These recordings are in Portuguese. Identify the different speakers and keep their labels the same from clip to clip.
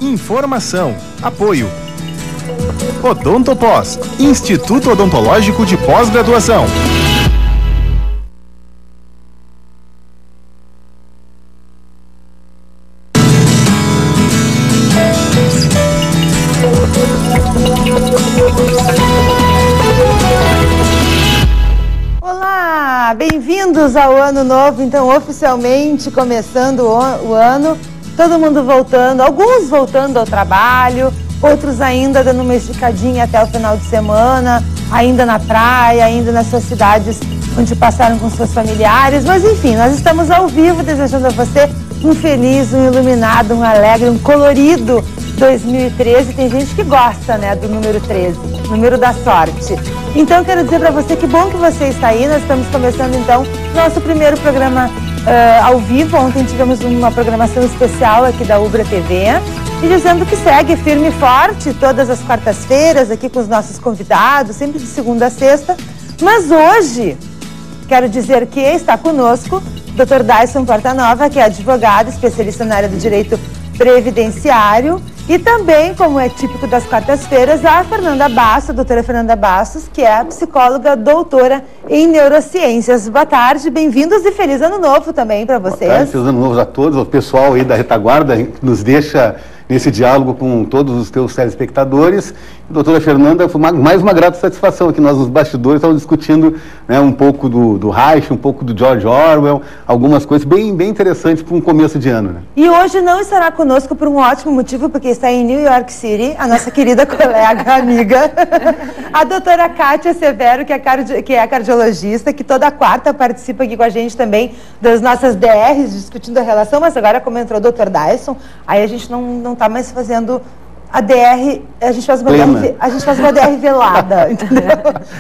Speaker 1: Informação, apoio. Odontopós, Instituto Odontológico de Pós-Graduação.
Speaker 2: Olá, bem-vindos ao Ano Novo, então oficialmente começando o ano, todo mundo voltando, alguns voltando ao trabalho, outros ainda dando uma esticadinha até o final de semana, ainda na praia, ainda nas suas cidades onde passaram com seus familiares, mas enfim, nós estamos ao vivo desejando a você um feliz, um iluminado, um alegre, um colorido 2013. Tem gente que gosta, né, do número 13, número da sorte. Então quero dizer para você que bom que você está aí. Nós estamos começando então nosso primeiro programa ao vivo. Ontem tivemos uma programação especial aqui da Ubra TV e dizendo que segue firme e forte todas as quartas-feiras aqui com os nossos convidados, sempre de segunda a sexta. Mas hoje quero dizer que está conosco o Dr. Dyson Portanova, que é advogado, especialista na área do direito previdenciário, e também, como é típico das quartas-feiras, a Fernanda Bastos, a doutora Fernanda Bastos, que é a psicóloga doutora em neurociências. Boa tarde, bem-vindos e feliz ano novo também para vocês.
Speaker 3: Boa tarde, feliz ano novo a todos, o pessoal aí da retaguarda que nos deixa nesse diálogo com todos os teus telespectadores. Doutora Fernanda, foi mais uma grata satisfação aqui. Nós, nos bastidores, estávamos discutindo, né, um pouco do Reich, um pouco do George Orwell, algumas coisas bem interessantes para um começo de ano. Né?
Speaker 2: E hoje não estará conosco por um ótimo motivo, porque está em New York City, a nossa querida colega, amiga, a doutora Kátia Severo, que é cardiologista, que toda quarta participa aqui com a gente também das nossas DRs, discutindo a relação, mas agora, como entrou o doutor Dyson, aí a gente não está mais fazendo a DR, a gente faz uma DR velada, entendeu?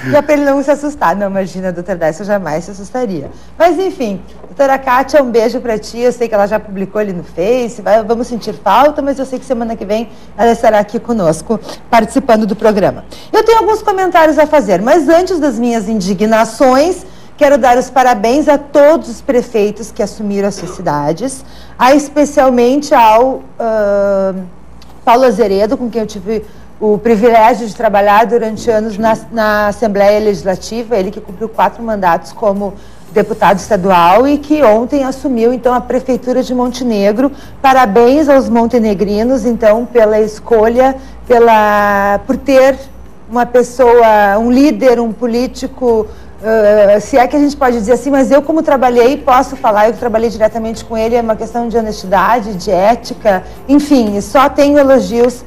Speaker 2: Já para ele não se assustar. Não, imagina, doutor Dyson jamais se assustaria. Mas enfim, doutora Kátia, um beijo para ti. Eu sei que ela já publicou ali no Face, vamos sentir falta, mas eu sei que semana que vem ela estará aqui conosco, participando do programa. Eu tenho alguns comentários a fazer, mas antes das minhas indignações, quero dar os parabéns a todos os prefeitos que assumiram as suas cidades, especialmente ao Paulo Azeredo, com quem eu tive o privilégio de trabalhar durante anos na Assembleia Legislativa, ele que cumpriu 4 mandatos como deputado estadual e que ontem assumiu, então, a Prefeitura de Montenegro. Parabéns aos montenegrinos, então, pela escolha, por ter uma pessoa, um líder, um político, se é que a gente pode dizer assim, mas eu, como trabalhei, posso falar, eu trabalhei diretamente com ele, é uma questão de honestidade, de ética, enfim, só tenho elogios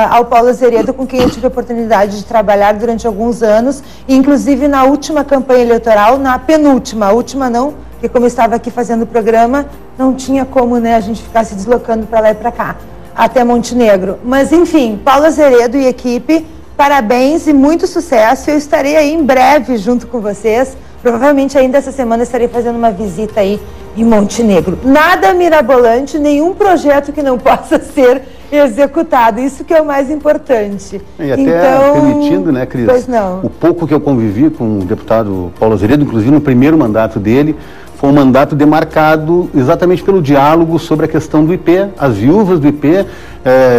Speaker 2: ao Paulo Azeredo, com quem eu tive a oportunidade de trabalhar durante alguns anos, e inclusive na última campanha eleitoral, na penúltima, a última não, porque como eu estava aqui fazendo o programa, não tinha como, né, a gente ficar se deslocando para lá e para cá, até Montenegro. Mas enfim, Paulo Azeredo e equipe, parabéns e muito sucesso. Eu estarei aí em breve junto com vocês. Provavelmente ainda essa semana estarei fazendo uma visita aí em Montenegro. Nada mirabolante, nenhum projeto que não possa ser executado. Isso que é o mais importante.
Speaker 3: E até então, permitindo, né, Cris?
Speaker 2: Pois não.
Speaker 3: O pouco que eu convivi com o deputado Paulo Azeredo, inclusive no primeiro mandato dele, foi um mandato demarcado exatamente pelo diálogo sobre a questão do IP, as viúvas do IP.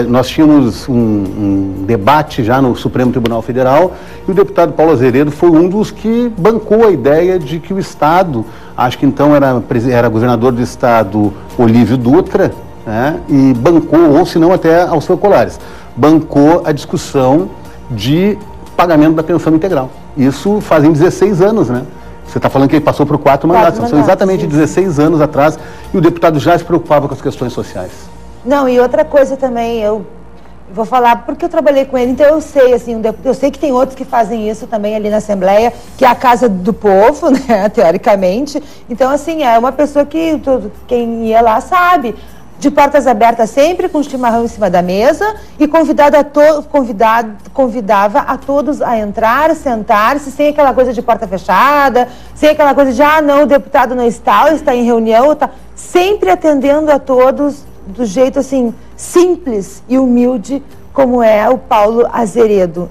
Speaker 3: Nós tínhamos um debate já no Supremo Tribunal Federal e o deputado Paulo Azeredo foi um dos que bancou a ideia de que o Estado, acho que então era governador do Estado Olívio Dutra, né, e bancou, ou se não até Alceu Colares, bancou a discussão de pagamento da pensão integral. Isso fazem 16 anos, né? Você está falando que ele passou por 4 mandatos, são exatamente 16 anos atrás, e o deputado já se preocupava com as questões sociais. Não,
Speaker 2: e outra coisa também, eu vou falar porque eu trabalhei com ele, então eu sei, assim, eu sei que tem outros que fazem isso também ali na Assembleia, que é a casa do povo, né, teoricamente. Então, assim, é uma pessoa que quem ia lá sabe, de portas abertas sempre, com chimarrão em cima da mesa, e convidava a todos a entrar, sentar-se, sem aquela coisa de porta fechada, sem aquela coisa de, não, o deputado não está em reunião, está sempre atendendo a todos do jeito, assim, simples e humilde, como é o Paulo Azeredo.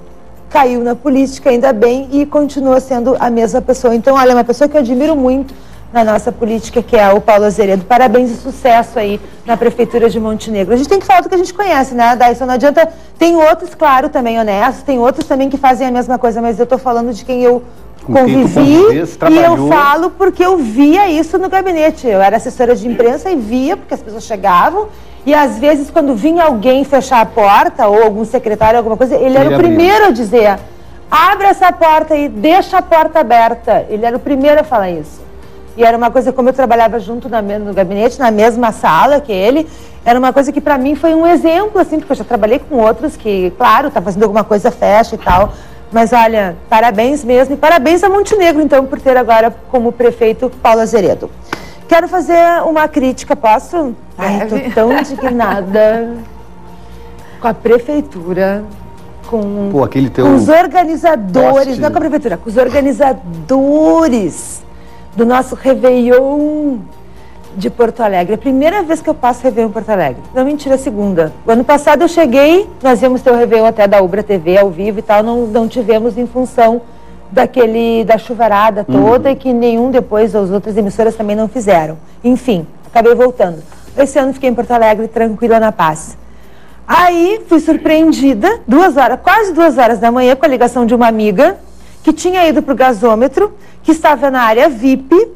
Speaker 2: Caiu na política, ainda bem, e continua sendo a mesma pessoa. Então, olha, é uma pessoa que eu admiro muito, na nossa política, que é o Paulo Azeredo. Parabéns e sucesso aí na Prefeitura de Montenegro. A gente tem que falar do que a gente conhece, né, Daisson? Não adianta... Tem outros, claro, também honestos, tem outros também que fazem a mesma coisa, mas eu estou falando de quem eu convivi, e eu falo porque eu via isso no gabinete. Eu era assessora de imprensa e via, porque as pessoas chegavam, e às vezes quando vinha alguém fechar a porta, ou algum secretário, alguma coisa, ele era o primeiro a dizer: abre essa porta aí, deixa a porta aberta. Ele era o primeiro a falar isso. E era uma coisa, como eu trabalhava junto no gabinete, na mesma sala que ele, era uma coisa que para mim foi um exemplo, assim, porque eu já trabalhei com outros que, claro, tá fazendo alguma coisa, fecha e tal. Mas olha, parabéns mesmo, e parabéns a Montenegro, então, por ter agora como prefeito Paulo Azeredo. Quero fazer uma crítica, posso? Ai, tô tão indignada com a prefeitura, com os organizadores, não com a prefeitura, com os organizadores do nosso Réveillon de Porto Alegre. É a primeira vez que eu passo Réveillon em Porto Alegre. Não, mentira, a segunda. O ano passado eu cheguei, nós íamos ter o Réveillon até da Ubra TV ao vivo e tal, não tivemos em função da chuvarada toda e que nenhum depois, as outras emissoras também não fizeram. Enfim, acabei voltando. Esse ano fiquei em Porto Alegre, tranquila, na paz. Aí fui surpreendida, quase 2 horas da manhã, com a ligação de uma amiga que tinha ido para o gasômetro, que estava na área VIP,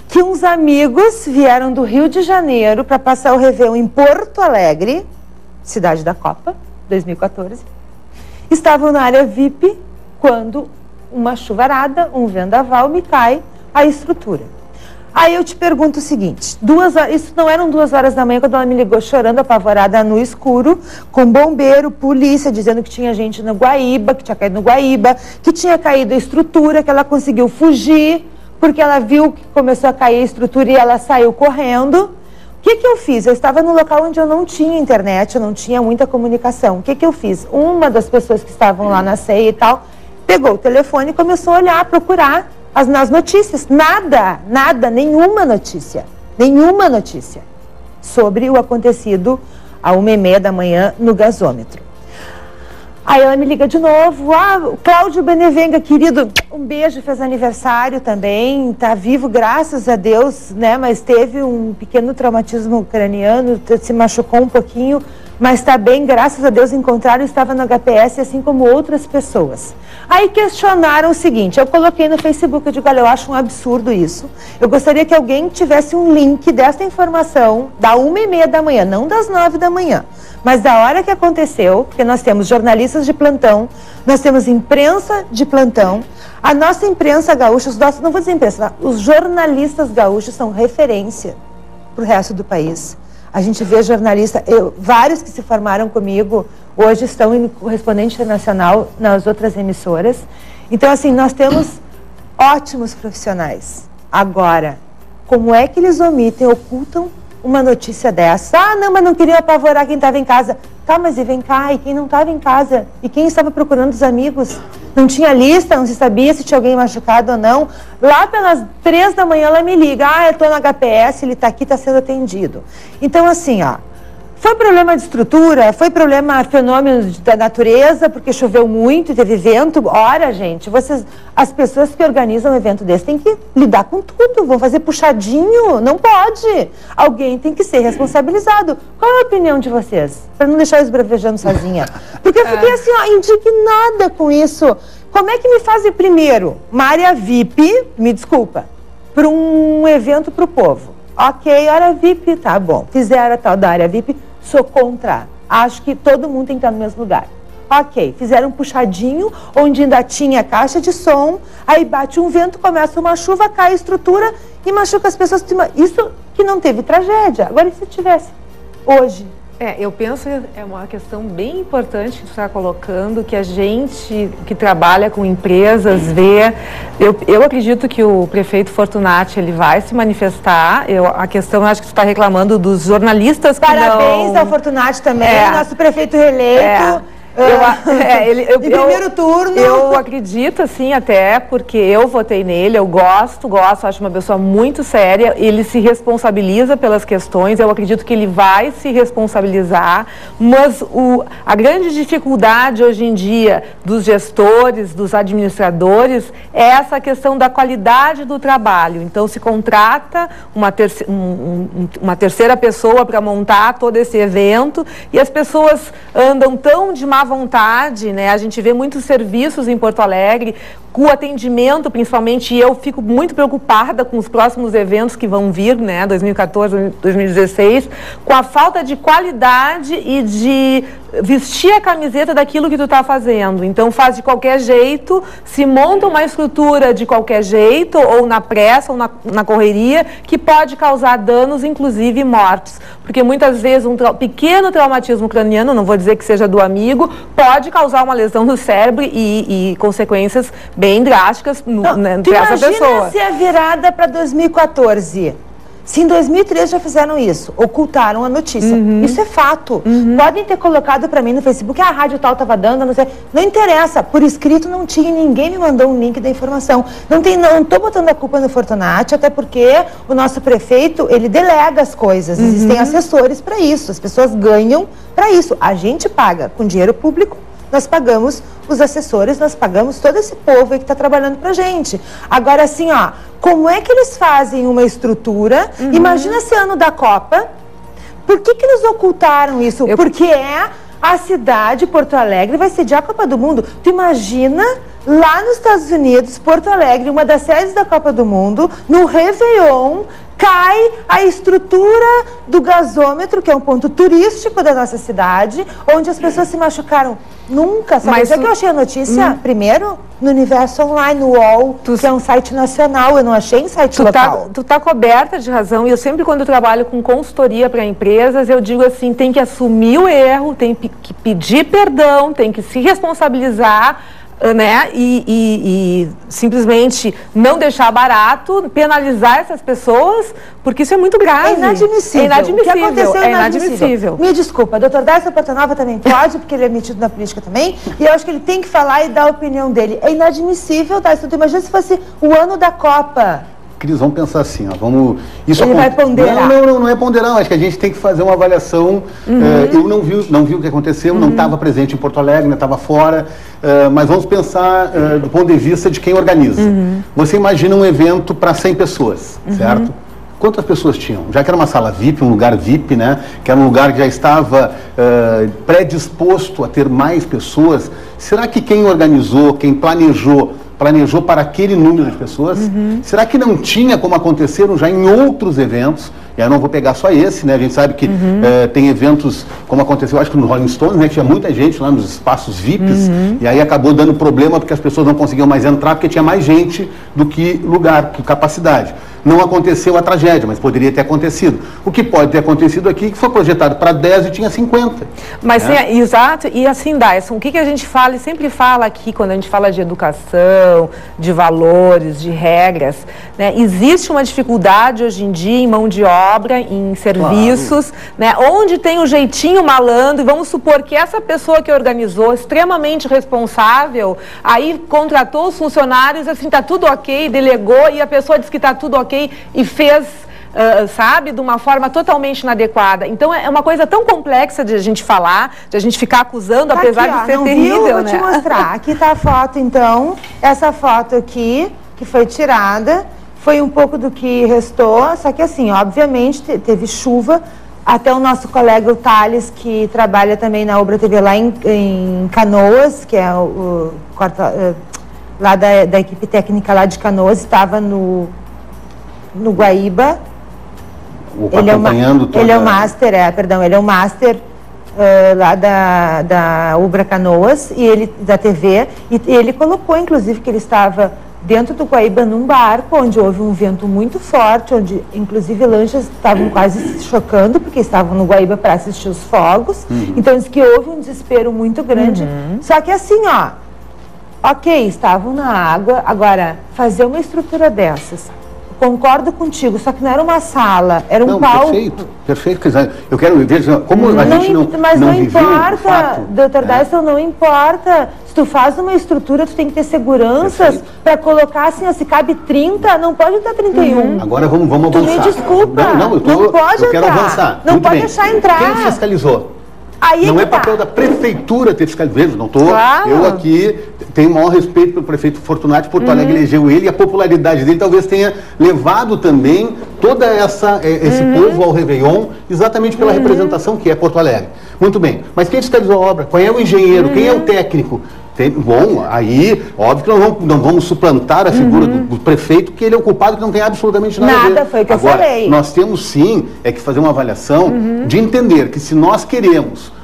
Speaker 2: que uns amigos vieram do Rio de Janeiro para passar o Réveillon em Porto Alegre, cidade da Copa, 2014. Estavam na área VIP quando uma chuvarada, um vendaval, me cai a estrutura. Aí eu te pergunto o seguinte, isso não eram 2 horas da manhã quando ela me ligou chorando, apavorada, no escuro, com bombeiro, polícia, dizendo que tinha gente no Guaíba, que tinha caído no Guaíba, que tinha caído a estrutura, que ela conseguiu fugir, porque ela viu que começou a cair a estrutura e ela saiu correndo. O que eu fiz? Eu estava num local onde eu não tinha internet, eu não tinha muita comunicação. O que eu fiz? Uma das pessoas que estavam lá na ceia e tal, pegou o telefone e começou a olhar, a procurar nas notícias. Nada, nenhuma notícia sobre o acontecido à 1h30 da manhã no gasômetro. Aí ela me liga de novo, o Cláudio Benevenga, querido, um beijo, fez aniversário também, tá vivo, graças a Deus, né, mas teve um pequeno traumatismo craniano, se machucou um pouquinho, mas está bem, graças a Deus, encontraram, estava no HPS, assim como outras pessoas. Aí questionaram o seguinte, eu coloquei no Facebook, eu digo, olha, eu acho um absurdo isso, eu gostaria que alguém tivesse um link dessa informação, da 1h30 da manhã, não das 9 da manhã, mas da hora que aconteceu, porque nós temos jornalistas de plantão, nós temos imprensa de plantão, a nossa imprensa gaúcha, não vou dizer imprensa, os jornalistas gaúchos são referência para o resto do país. A gente vê jornalista, vários que se formaram comigo, hoje estão em correspondente internacional nas outras emissoras. Então, assim, nós temos ótimos profissionais. Agora, como é que eles ocultam uma notícia dessa? Ah, não, mas não queriam apavorar quem estava em casa. Tá, mas e vem cá, e quem não estava em casa? E quem estava procurando os amigos? Não tinha lista, não se sabia se tinha alguém machucado ou não. Lá pelas 3 da manhã ela me liga, eu estou no HPS, ele está aqui, está sendo atendido. Então, assim, foi problema de estrutura, foi fenômeno da natureza, porque choveu muito, teve vento. Ora, gente, as pessoas que organizam um evento desse têm que lidar com tudo, vão fazer puxadinho, não pode. Alguém tem que ser responsabilizado. Qual é a opinião de vocês? Para não deixar eu esbravejando sozinha. Porque eu fiquei assim, indignada com isso. Como é que me fazem primeiro uma área VIP, me desculpa, para um evento para o povo? Ok, área VIP, tá bom. Fizeram a tal da área VIP, sou contra. Acho que todo mundo tem que estar no mesmo lugar. Ok, fizeram um puxadinho, onde ainda tinha caixa de som, aí bate um vento, começa uma chuva, cai a estrutura e machuca as pessoas. Isso que não teve tragédia. Agora, e se tivesse hoje?
Speaker 4: Eu penso que é uma questão bem importante que tu está colocando, que a gente que trabalha com empresas vê. Eu acredito que o prefeito Fortunati, ele vai se manifestar. A questão, acho que tu está reclamando dos jornalistas que
Speaker 2: Parabéns ao Fortunati também, nosso prefeito reeleito. Em primeiro turno.
Speaker 4: Eu acredito, assim, até porque eu votei nele, eu gosto, acho uma pessoa muito séria, ele se responsabiliza pelas questões, eu acredito que ele vai se responsabilizar, mas a grande dificuldade hoje em dia dos gestores, dos administradores, é essa questão da qualidade do trabalho. Então, se contrata uma terceira pessoa para montar todo esse evento e as pessoas andam tão de má vontade, né? A gente vê muitos serviços em Porto Alegre, com o atendimento principalmente, e eu fico muito preocupada com os próximos eventos que vão vir, né? 2014, 2016, com a falta de qualidade e de vestir a camiseta daquilo que tu está fazendo. Então faz de qualquer jeito, se monta uma estrutura de qualquer jeito, ou na pressa, ou na correria, que pode causar danos, inclusive mortes. Porque muitas vezes um pequeno traumatismo craniano, não vou dizer que seja do amigo, pode causar uma lesão no cérebro e consequências bem drásticas para essa pessoa.
Speaker 2: Imagina se é virada para 2014. Se em 2013 já fizeram isso, ocultaram a notícia. Isso é fato. Podem ter colocado para mim no Facebook, a rádio tal estava dando, não sei. Não interessa, por escrito não tinha, ninguém me mandou um link da informação. Não estou botando a culpa no Fortunati, até porque o nosso prefeito, ele delega as coisas. Existem assessores para isso, as pessoas ganham para isso. A gente paga com dinheiro público, nós pagamos os assessores, nós pagamos todo esse povo aí que está trabalhando pra gente. Agora, assim, ó, como é que eles fazem uma estrutura? Imagina esse ano da Copa. Por que eles ocultaram isso? Porque a cidade, Porto Alegre, vai sediar a Copa do Mundo. Tu imagina lá nos Estados Unidos, Porto Alegre, uma das sedes da Copa do Mundo, no Réveillon, cai a estrutura do gasômetro, que é um ponto turístico da nossa cidade, onde as pessoas se machucaram. Nunca, sabe? Mas é que eu achei a notícia, primeiro, no Universo Online, no UOL, que é um site nacional, eu não achei em site local.
Speaker 4: Tu tá coberta de razão, e eu sempre, quando eu trabalho com consultoria para empresas, eu digo assim, tem que assumir o erro, tem que pedir perdão, tem que se responsabilizar, né? E simplesmente não deixar barato, penalizar essas pessoas, porque isso é muito grave.
Speaker 2: É inadmissível.
Speaker 4: É inadmissível.
Speaker 2: O que aconteceu
Speaker 4: é inadmissível.
Speaker 2: Me desculpa, doutor Darcy Portanova também pode, porque ele é metido na política também, e eu acho que ele tem que falar e dar a opinião dele. É inadmissível, Darcy. Tu imagina se fosse o ano da Copa.
Speaker 3: Cris, vamos pensar assim, ó, vamos... Isso
Speaker 2: ele vai ponderar.
Speaker 3: Não é ponderar, acho que a gente tem que fazer uma avaliação. Eu não vi o que aconteceu, não estava presente em Porto Alegre, estava fora, mas vamos pensar do ponto de vista de quem organiza. Você imagina um evento para 100 pessoas, certo? Quantas pessoas tinham? Já que era uma sala VIP, um lugar VIP, né? Que era um lugar que já estava predisposto a ter mais pessoas, será que quem organizou, quem planejou para aquele número de pessoas? Será que não tinha como aconteceram já em outros eventos? E eu não vou pegar só esse, né? A gente sabe que tem eventos, como aconteceu, acho que no Rolling Stones, né? Tinha muita gente lá nos espaços VIPs, e aí acabou dando problema porque as pessoas não conseguiam mais entrar porque tinha mais gente do que lugar, que capacidade. Não aconteceu a tragédia, mas poderia ter acontecido. O que pode ter acontecido aqui é que foi projetado para 10 e tinha 50.
Speaker 4: Mas, né? Exato, e assim, Dyson, o que a gente fala e sempre fala aqui quando a gente fala de educação, de valores, de regras, né? Existe uma dificuldade hoje em dia em mão de obra, em serviços, né? Onde tem o jeitinho malandro, e vamos supor que essa pessoa que organizou, extremamente responsável, aí contratou os funcionários, assim, tá tudo ok, delegou, e a pessoa disse que tá tudo ok, e fez, sabe, de uma forma totalmente inadequada. Então é uma coisa tão complexa de a gente falar, de a gente ficar acusando, tá apesar aqui, de ser terrível,
Speaker 2: viu? Vou te mostrar. Aqui está a foto, então. Essa foto aqui, que foi tirada, foi um pouco do que restou, só que assim, obviamente, teve chuva. Até o nosso colega, o Thales, que trabalha também na Obra TV lá em Canoas, que é lá da equipe técnica lá de Canoas, estava no Guaíba.
Speaker 3: Ele é o
Speaker 2: master, ele é o master lá da Ubra Canoas, e ele, da TV, e ele colocou, inclusive, que ele estava dentro do Guaíba num barco, onde houve um vento muito forte, onde, inclusive, lanchas estavam quase se chocando, porque estavam no Guaíba para assistir os fogos. Então, diz que houve um desespero muito grande. Só que assim, ó, ok, estavam na água, agora, fazer uma estrutura dessas, concordo contigo, só que não era uma sala, era um palco.
Speaker 3: Perfeito. Quer dizer, eu quero ver como a gente não
Speaker 2: importa, doutor Dyson, não importa. Se tu faz uma estrutura, tu tem que ter seguranças para colocar assim, se cabe 30, não pode entrar 31.
Speaker 3: Agora vamos avançar.
Speaker 2: Tu me desculpa, não pode
Speaker 3: eu quero avançar.
Speaker 2: Não pode deixar entrar.
Speaker 3: Quem fiscalizou?
Speaker 2: Aí
Speaker 3: não é papel da prefeitura ter fiscalizado, não estou.
Speaker 2: Claro.
Speaker 3: Eu aqui tenho o maior respeito pelo prefeito Fortunati, Porto Alegre elegeu ele, e a popularidade dele talvez tenha levado também toda esse povo ao Réveillon, exatamente pela representação que é Porto Alegre. Muito bem, mas quem fiscalizou a obra? Qual é o engenheiro? Quem é o técnico? Bom, aí, óbvio que não vamos suplantar a figura do prefeito, que ele é o culpado, que não tem absolutamente nada a ver.
Speaker 2: Nada, foi o que
Speaker 3: Agora,
Speaker 2: eu falei.
Speaker 3: Nós temos sim que fazer uma avaliação de entender que se nós queremos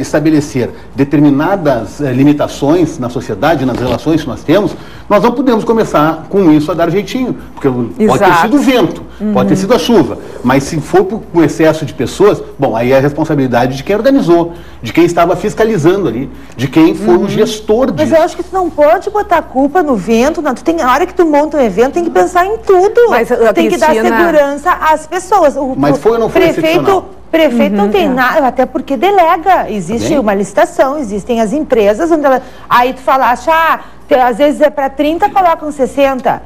Speaker 3: estabelecer determinadas limitações na sociedade, nas relações que nós temos, nós não podemos começar com isso a dar jeitinho, porque pode ter sido o vento, pode ter sido a chuva, mas se for por excesso de pessoas, bom, aí é a responsabilidade de quem organizou, de quem estava fiscalizando ali, de quem foi o gestor disso.
Speaker 2: Mas eu acho que tu não pode botar a culpa no vento, não. Na hora que tu monta um evento, tem que pensar em tudo.
Speaker 4: Mas,
Speaker 2: tem que dar segurança às pessoas.
Speaker 3: Mas foi ou não foi excepcional?
Speaker 2: Prefeito não tem nada, até porque delega. Existe uma licitação, existem as empresas onde aí tu falaste, às vezes é para 30, colocam 60.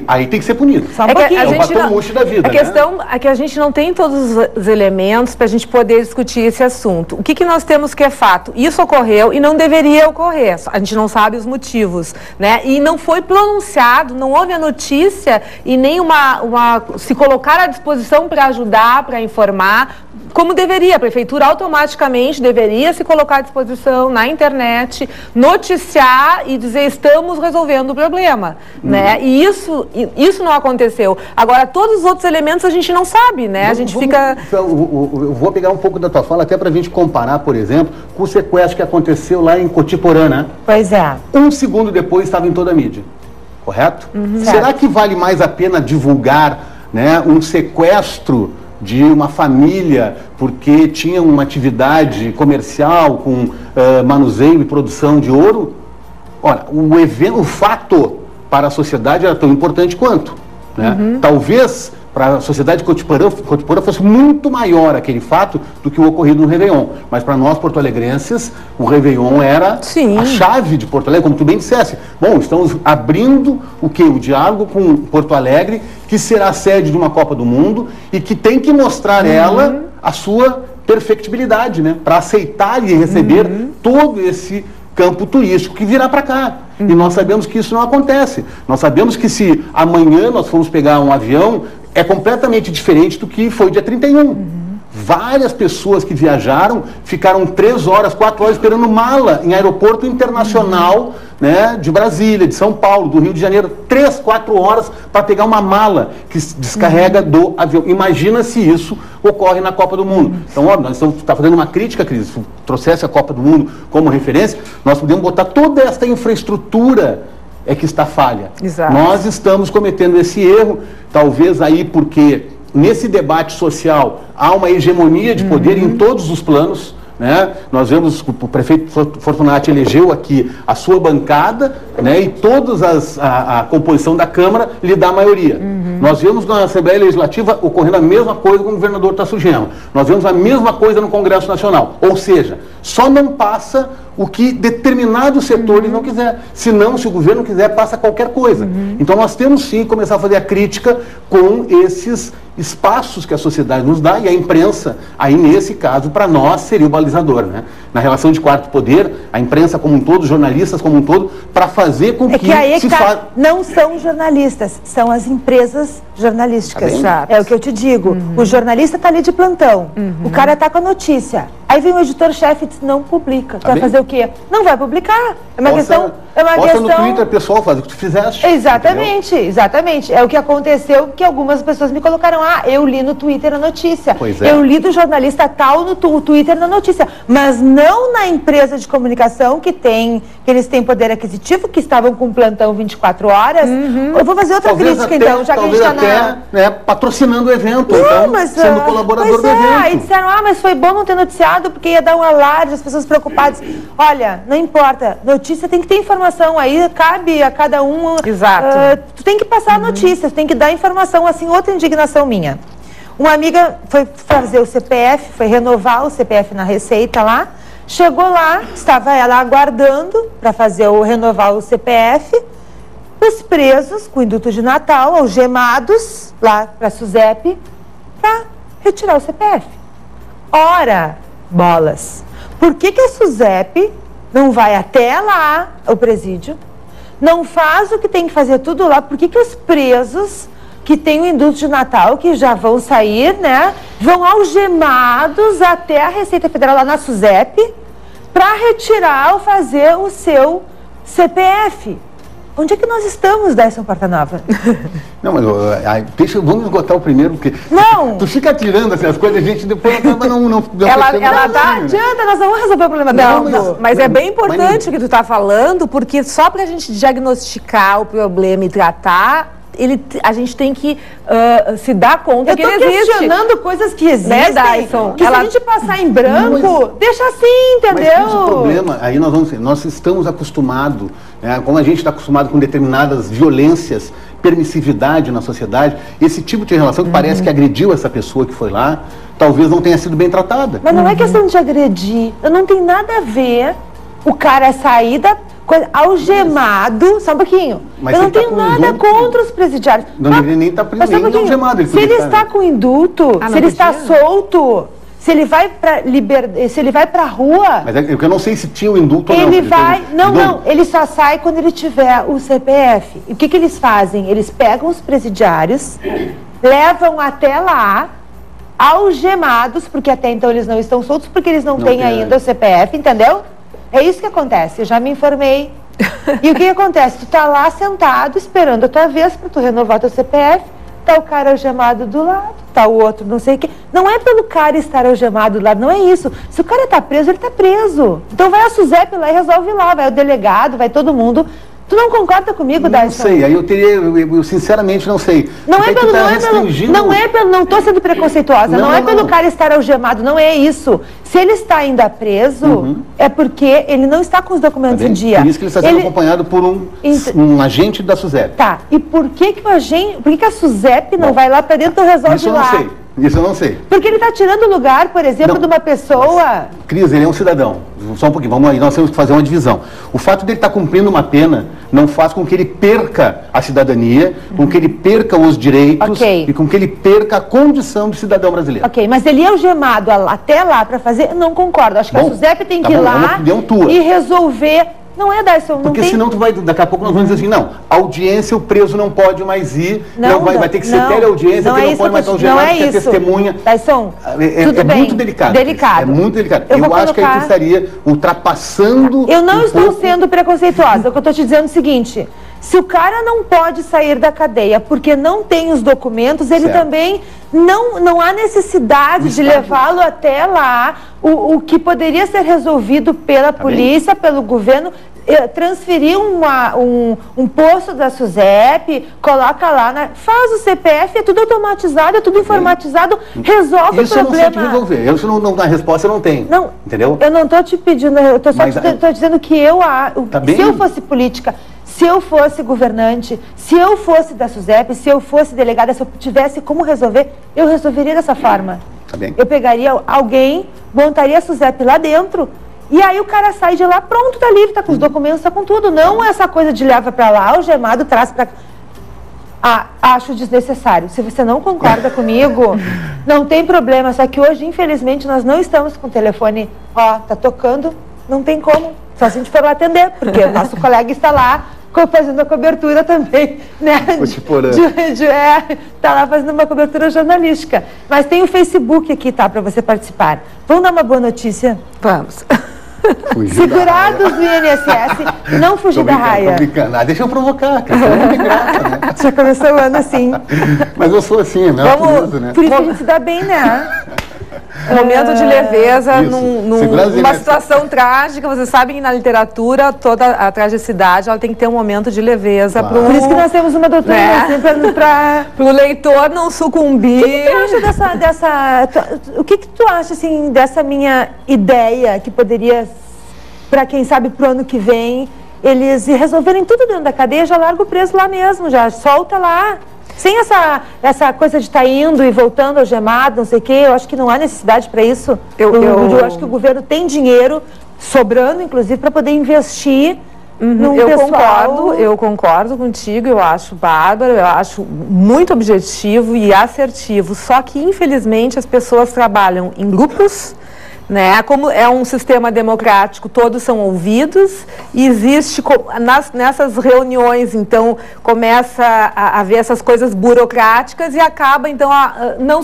Speaker 3: Aí tem que ser punido.
Speaker 2: Só um pouquinho.
Speaker 3: É o batom murcho da vida,
Speaker 4: a questão é que a gente não tem todos os elementos para a gente poder discutir esse assunto. O que nós temos que é fato? Isso ocorreu e não deveria ocorrer. A gente não sabe os motivos, né? E não foi pronunciado, não houve a notícia e nem se colocar à disposição para ajudar, para informar, como deveria. A prefeitura automaticamente deveria se colocar à disposição na internet, noticiar e dizer estamos resolvendo o problema, né? E isso não aconteceu. Agora, todos os outros elementos a gente não sabe, né? A gente fica...
Speaker 3: Eu vou pegar um pouco da tua fala até para a gente comparar, por exemplo, com o sequestro que aconteceu lá em Cotiporã, né?
Speaker 2: Pois é.
Speaker 3: 1 segundo depois estava em toda a mídia, correto? Será que vale mais a pena divulgar, né, um sequestro de uma família porque tinha uma atividade comercial com manuseio e produção de ouro? Olha, o fato para a sociedade era tão importante quanto, né? Talvez para a sociedade de Cotiporã fosse muito maior aquele fato do que o ocorrido no Réveillon. Mas para nós, porto-alegrenses, o Réveillon era a chave de Porto Alegre, como tu bem dissesse. Bom, estamos abrindo o diálogo com Porto Alegre, que será a sede de uma Copa do Mundo e que tem que mostrar ela a sua perfectibilidade, né? Para aceitar e receber todo esse campo turístico que virá para cá. E nós sabemos que isso não acontece. Nós sabemos que se amanhã nós formos pegar um avião, é completamente diferente do que foi dia 31. Várias pessoas que viajaram ficaram 3 horas, 4 horas esperando mala em aeroporto internacional, né, de Brasília, de São Paulo, do Rio de Janeiro, 3, 4 horas para pegar uma mala que se descarrega do avião. Imagina se isso ocorre na Copa do Mundo. Então, ó, nós estamos fazendo uma crítica, Cris, se trouxesse a Copa do Mundo como referência, nós podemos botar toda esta infraestrutura que está falha.
Speaker 4: Exato.
Speaker 3: Nós estamos cometendo esse erro, talvez aí porque nesse debate social há uma hegemonia de poder em todos os planos, né? Nós vemos que o prefeito Fortunati elegeu aqui a sua bancada, né? E a composição da Câmara lhe dá a maioria. Nós vemos na Assembleia Legislativa ocorrendo a mesma coisa com o governador Tasso Genro. Nós vemos a mesma coisa no Congresso Nacional. Ou seja, só não passa o que determinados setores não quiser. Senão, se o governo quiser, passa qualquer coisa. Então nós temos sim que começar a fazer a crítica com esses espaços que a sociedade nos dá, e a imprensa, aí nesse caso, para nós, seria o balizador, né? Na relação de quarto poder, a imprensa como um todo, os jornalistas como um todo, para fazer com que se faça...
Speaker 2: Não são jornalistas, são as empresas jornalísticas. É o que eu te digo. O jornalista está ali de plantão, o cara está com a notícia. Aí vem o editor-chefe e diz, não publica. Tu vai fazer o quê? Não vai publicar. É uma questão...
Speaker 3: no Twitter, pessoal, faz o que tu fizeste.
Speaker 2: Exatamente, entendeu? Exatamente. É o que aconteceu, que algumas pessoas me colocaram, disseram, eu li no Twitter a notícia.
Speaker 3: Pois é.
Speaker 2: Eu li do jornalista tal no Twitter na notícia. Mas não na empresa de comunicação que eles têm poder aquisitivo, que estavam com plantão 24 horas. Eu vou fazer outra crítica, então, já que a gente está
Speaker 3: patrocinando o evento, sendo colaborador do evento.
Speaker 2: Aí disseram, mas foi bom não ter noticiado, porque ia dar um alarde, as pessoas preocupadas. Olha, não importa, notícia tem que ter informação, aí cabe a cada um.
Speaker 4: Exato.
Speaker 2: Tu tem que passar notícias, tem que dar informação, assim, outra indignação minha. Uma amiga foi fazer o CPF, foi renovar o CPF na Receita lá, chegou lá, estava ela aguardando para renovar o CPF, os presos com induto de Natal, algemados lá para a SUSEP, para retirar o CPF. Ora, bolas, por que a SUSEP não vai até lá, o presídio, não faz o que tem que fazer tudo lá? Por que os presos que têm o induto de Natal, que já vão sair, né, vão algemados até a Receita Federal lá na SUSEP para retirar ou fazer o seu CPF? Onde é que nós estamos, Dyson Portanova?
Speaker 3: Não, mas vamos esgotar o primeiro, porque
Speaker 2: não.
Speaker 3: Tu fica tirando assim, as coisas, a gente depois acaba não
Speaker 2: ela tá adianta, nós não vamos resolver o problema dela.
Speaker 4: Mas é bem importante o que tu está falando, porque só para a gente diagnosticar o problema e tratar, a gente tem que se dar conta que ele existe. Eu estou questionando
Speaker 2: coisas que existem,
Speaker 4: né, Dyson?
Speaker 2: Que se a gente passar em branco, deixa assim, entendeu?
Speaker 3: Mas o problema, aí nós estamos acostumados, né, como a gente está acostumado com determinadas violências, permissividade na sociedade, esse tipo de relação que parece que agrediu essa pessoa que foi lá, talvez não tenha sido bem tratada.
Speaker 2: Mas não é questão de agredir, não tem nada a ver o cara sair da algemado, só um pouquinho.
Speaker 3: Mas
Speaker 2: eu não tenho nada contra os presidiários.
Speaker 3: Não deveria nem estar preso, nem algemado.
Speaker 2: Se ele está com indulto, se ele está solto, se ele vai para a rua...
Speaker 3: Mas eu não sei se tinha o indulto ou não.
Speaker 2: Ele vai... Não, ele só sai quando ele tiver o CPF. E o que eles fazem? Eles pegam os presidiários, levam até lá, algemados, porque até então eles não estão soltos, porque eles não têm ainda o CPF, entendeu? É isso que acontece, eu já me informei. E o que acontece? Tu tá lá sentado, esperando a tua vez para tu renovar teu CPF, tá o cara algemado do lado, tá o outro não sei o quê. Não é pelo cara estar algemado do lado, não é isso. Se o cara tá preso, ele tá preso. Então vai a SUSEP lá e resolve lá, vai o delegado, vai todo mundo. Tu não concorda comigo, Dyson?
Speaker 3: Não sei, aí eu sinceramente não sei.
Speaker 2: Não estou sendo preconceituosa, não é pelo cara estar algemado, não é isso. Se ele está ainda preso, é porque ele não está com os documentos em dia.
Speaker 3: Por isso que ele está sendo acompanhado por um agente da SUSEP.
Speaker 2: Tá, e por que a SUSEP não vai lá para dentro e resolve lá?
Speaker 3: Isso eu não sei. Isso eu não sei.
Speaker 2: Porque ele está tirando o lugar, por exemplo, de uma pessoa...
Speaker 3: Cris, ele é um cidadão. Só um pouquinho, vamos aí, nós temos que fazer uma divisão. O fato dele estar cumprindo uma pena não faz com que ele perca a cidadania, com que ele perca os direitos e com que ele perca a condição de cidadão brasileiro.
Speaker 2: Ok, mas ele é algemado até lá para fazer... Não concordo. Acho que a SUSEP tem que ir lá e resolver... Não é, Dyson, não
Speaker 3: porque senão daqui a pouco nós vamos dizer assim, não, audiência o preso não pode mais ir, vai ter que ser teleaudiência, porque não pode mais estar algemado, porque é testemunha.
Speaker 2: Dyson,
Speaker 3: tudo bem. Muito delicado. É muito delicado. Eu acho que a gente estaria ultrapassando...
Speaker 2: Eu não estou sendo preconceituosa, o que eu estou te dizendo é o seguinte... Se o cara não pode sair da cadeia porque não tem os documentos, ele também não há necessidade de levá-lo até lá. O que poderia ser resolvido pela polícia, pelo governo, transferir um posto da SUSEP, coloca lá, faz o CPF, é tudo automatizado, é tudo informatizado, resolve o problema.
Speaker 3: Isso eu não sei te resolver, a resposta eu não tenho, entendeu?
Speaker 2: Eu não estou te pedindo, eu estou dizendo que se eu fosse política... Se eu fosse governante, se eu fosse da SUSEP, se eu fosse delegada, se eu tivesse como resolver, eu resolveria dessa forma.
Speaker 3: Tá bem.
Speaker 2: Eu pegaria alguém, montaria a SUSEP lá dentro, e aí o cara sai de lá, pronto, tá livre, tá com os documentos, tá com tudo. Não essa coisa de leva pra lá, algemado, traz pra... acho desnecessário. Se você não concorda comigo, não tem problema, só que hoje, infelizmente, nós não estamos com o telefone, tá tocando, não tem como, só se a gente for lá atender, porque o nosso colega está lá, fazendo a cobertura também, né? Tá lá fazendo uma cobertura jornalística. Mas tem o Facebook aqui, tá? Para você participar. Vamos dar uma boa notícia?
Speaker 4: Vamos.
Speaker 2: Segurados do INSS, não fugir da raia.
Speaker 3: Tô brincando. Ah, deixa eu provocar, que é muito graça, né?
Speaker 2: Já começou o ano assim.
Speaker 3: Mas eu sou assim, né?
Speaker 2: Por isso a gente se dá bem, né?
Speaker 4: Momento de leveza
Speaker 3: Isso.
Speaker 4: numa situação trágica. Vocês sabem que na literatura toda a tragicidade ela tem que ter um momento de leveza.
Speaker 3: Claro.
Speaker 2: Por isso que nós temos uma doutora para
Speaker 4: o leitor não sucumbir.
Speaker 2: O que tu acha o que tu acha assim dessa minha ideia que poderia, para quem sabe pro ano que vem, eles resolverem tudo dentro da cadeia, já larga o preso lá mesmo, já solta lá. Sem essa coisa de estar indo e voltando algemado, não sei o quê, eu acho que não há necessidade para isso. Eu acho que o governo tem dinheiro sobrando, inclusive, para poder investir num pessoal.
Speaker 4: Eu concordo contigo, eu acho bárbaro, eu acho muito objetivo e assertivo. Só que, infelizmente, as pessoas trabalham em grupos, né? Como é um sistema democrático, todos são ouvidos e existe nessas reuniões, então começa a haver essas coisas burocráticas e acaba então não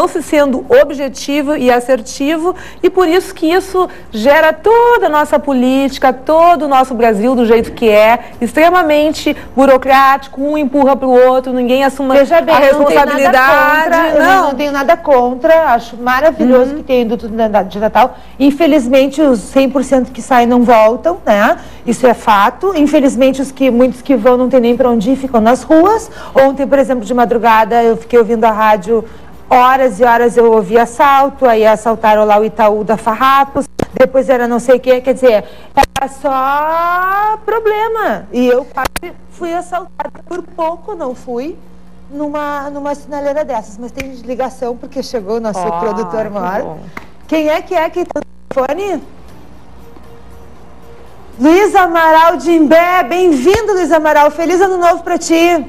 Speaker 4: se sendo objetivo e assertivo, e por isso que isso gera toda a nossa política, todo o nosso Brasil do jeito que é, extremamente burocrático, um empurra para o outro, ninguém assume a responsabilidade.
Speaker 2: Eu não tenho nada contra, acho maravilhoso que tem induto de Natal. Infelizmente, os 100% que saem não voltam, né? Isso é fato. Infelizmente, muitos que vão não tem nem para onde ir, ficam nas ruas. Ontem, por exemplo, de madrugada, eu fiquei ouvindo a rádio horas e horas, eu ouvi assalto, aí assaltaram lá o Itaú da Farrapos, depois era não sei o que, quer dizer, era só problema. E eu quase fui assaltada, por pouco não fui numa sinaleira dessas, mas tem ligação porque chegou o nosso produtor maior. Quem é que tem o telefone? Luiz Amaral de Imbé, bem-vindo, Luiz Amaral, feliz ano novo para ti.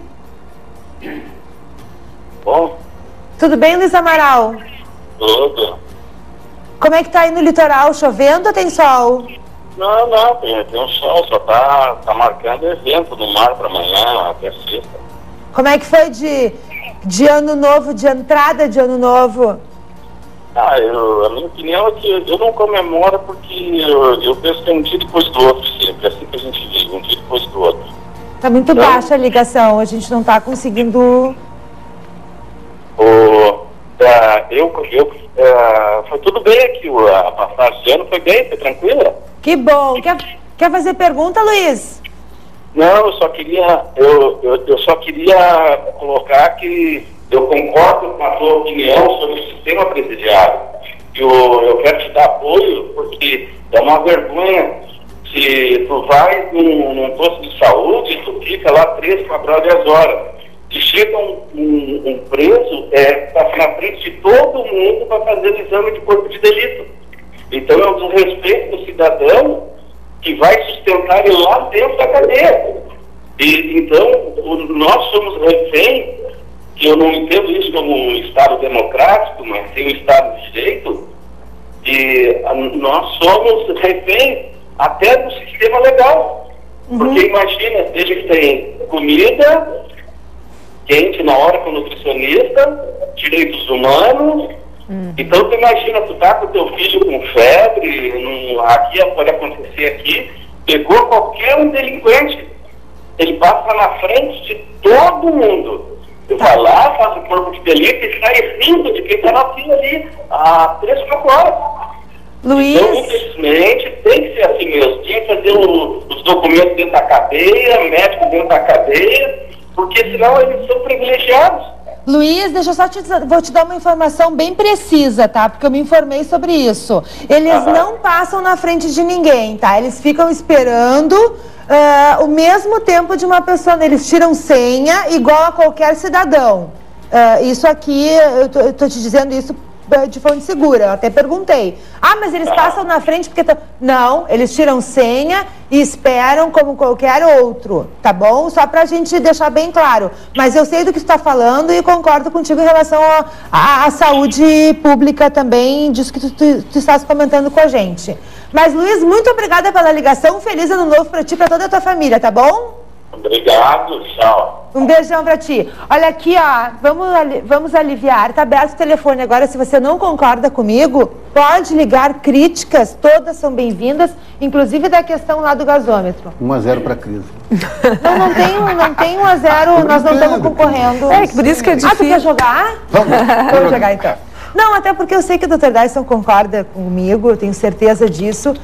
Speaker 5: Bom.
Speaker 2: Tudo bem, Luiz Amaral?
Speaker 5: Tudo.
Speaker 2: Como é que tá aí no litoral, chovendo ou tem sol?
Speaker 5: Não, tem um sol, só tá marcando evento no mar para amanhã, até sexta.
Speaker 2: Como é que foi de ano novo, de entrada de ano novo?
Speaker 5: A minha opinião é que eu não comemoro porque eu penso que é um dia depois do outro sempre, é assim que a gente vive, um dia depois do outro.
Speaker 2: Tá muito baixa a ligação, a gente não tá conseguindo...
Speaker 5: Foi tudo bem aqui, a passagem de ano foi bem, foi tranquila.
Speaker 2: Que bom. Quer fazer pergunta, Luiz?
Speaker 5: Não, eu só queria colocar que eu concordo com a tua opinião sobre o sistema presidiário. Eu quero te dar apoio porque é uma vergonha se tu vai num posto de saúde e tu fica lá 3, 4 horas. Se chega um preso, tá na frente de todo mundo para fazer o exame de corpo de delito. Então é um desrespeito do cidadão que vai sustentar ele lá dentro da cadeia. Então, nós somos refém, que eu não entendo isso como um Estado democrático, mas sim um Estado de direito, e nós somos refém até do sistema legal. Porque imagina, desde que tem comida quente na hora com o nutricionista, direitos humanos. Então tu imagina, tu tá com o teu filho com febre, aqui pode acontecer aqui, pegou qualquer um delinquente, ele passa na frente de todo mundo. Ele vai lá, faz o corpo de delito e sai rindo de quem tá na fila ali há 3, 4 horas.
Speaker 2: Luiz...
Speaker 5: Então, infelizmente, tem que ser assim mesmo. Tinha que fazer os documentos dentro da cadeia, médico dentro da cadeia, porque senão eles são privilegiados.
Speaker 2: Luiz, deixa eu só vou te dar uma informação bem precisa, tá? Porque eu me informei sobre isso. Eles não passam na frente de ninguém, tá? Eles ficam esperando o mesmo tempo de uma pessoa. Eles tiram senha igual a qualquer cidadão. Isso aqui, eu tô te dizendo isso de fonte segura, eu até perguntei. Mas eles passam na frente porque... Não, eles tiram senha e esperam como qualquer outro, tá bom? Só pra gente deixar bem claro. Mas eu sei do que tu tá falando e concordo contigo em relação à saúde pública também, disso que tu estás comentando com a gente. Mas, Luiz, muito obrigada pela ligação. Feliz ano novo pra ti e pra toda a tua família, tá bom?
Speaker 5: Obrigado, tchau.
Speaker 2: Um beijão pra ti. Olha aqui, ó, vamos aliviar. Tá aberto o telefone agora. Se você não concorda comigo, pode ligar. Críticas, todas são bem-vindas, inclusive da questão lá do gasômetro.
Speaker 3: 1-0 para a crise.
Speaker 2: Não tem 1-0, nós não estamos concorrendo.
Speaker 4: É, por isso que é difícil.
Speaker 2: Ah, tu quer jogar?
Speaker 3: Vamos
Speaker 2: jogar então. Não, até porque eu sei que o Dr. Dyson concorda comigo, eu tenho certeza disso.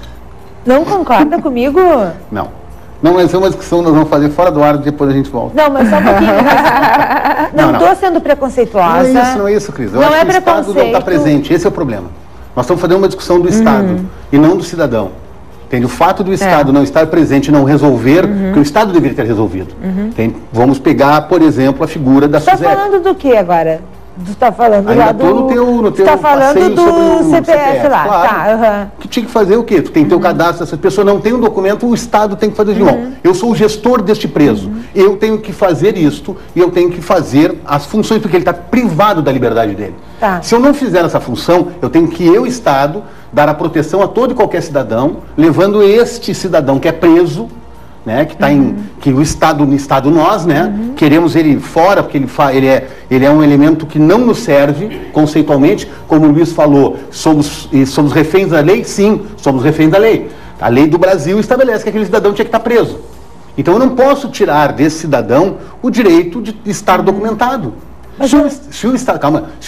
Speaker 2: Não concorda comigo?
Speaker 3: Não. Não, mas é uma discussão que nós vamos fazer fora do ar, depois a gente volta.
Speaker 2: Não, mas só um pouquinho. Não estou sendo preconceituosa.
Speaker 3: Não é isso, Cris. Eu
Speaker 2: não
Speaker 3: acho
Speaker 2: é
Speaker 3: que o Estado não está presente, esse é o problema. Nós estamos fazendo uma discussão do Estado e não do cidadão. Entende? O fato do Estado não estar presente e não resolver, que o Estado deveria ter resolvido. Vamos pegar, por exemplo, a figura da SUSEP.
Speaker 2: Você está falando do que agora? Tu está falando
Speaker 3: ainda
Speaker 2: lá do...
Speaker 3: no teu
Speaker 2: tá falando do CPF lá.
Speaker 3: Claro.
Speaker 2: Tá,
Speaker 3: Tu tinha que fazer o quê? Tu tem que ter o cadastro dessas pessoas, não tem um documento, o Estado tem que fazer de mão. Eu sou o gestor deste preso. Eu tenho que fazer isto e eu tenho que fazer as funções, porque ele está privado da liberdade dele.
Speaker 2: Tá.
Speaker 3: Se eu não fizer essa função, eu tenho que, Estado, dar a proteção a todo e qualquer cidadão, levando este cidadão que é preso, né, que está que o Estado nós, né, queremos ele fora, porque ele é um elemento que não nos serve conceitualmente, como o Luiz falou, somos reféns da lei? Sim, somos reféns da lei. A lei do Brasil estabelece que aquele cidadão tinha que estar preso. Então eu não posso tirar desse cidadão o direito de estar documentado. Se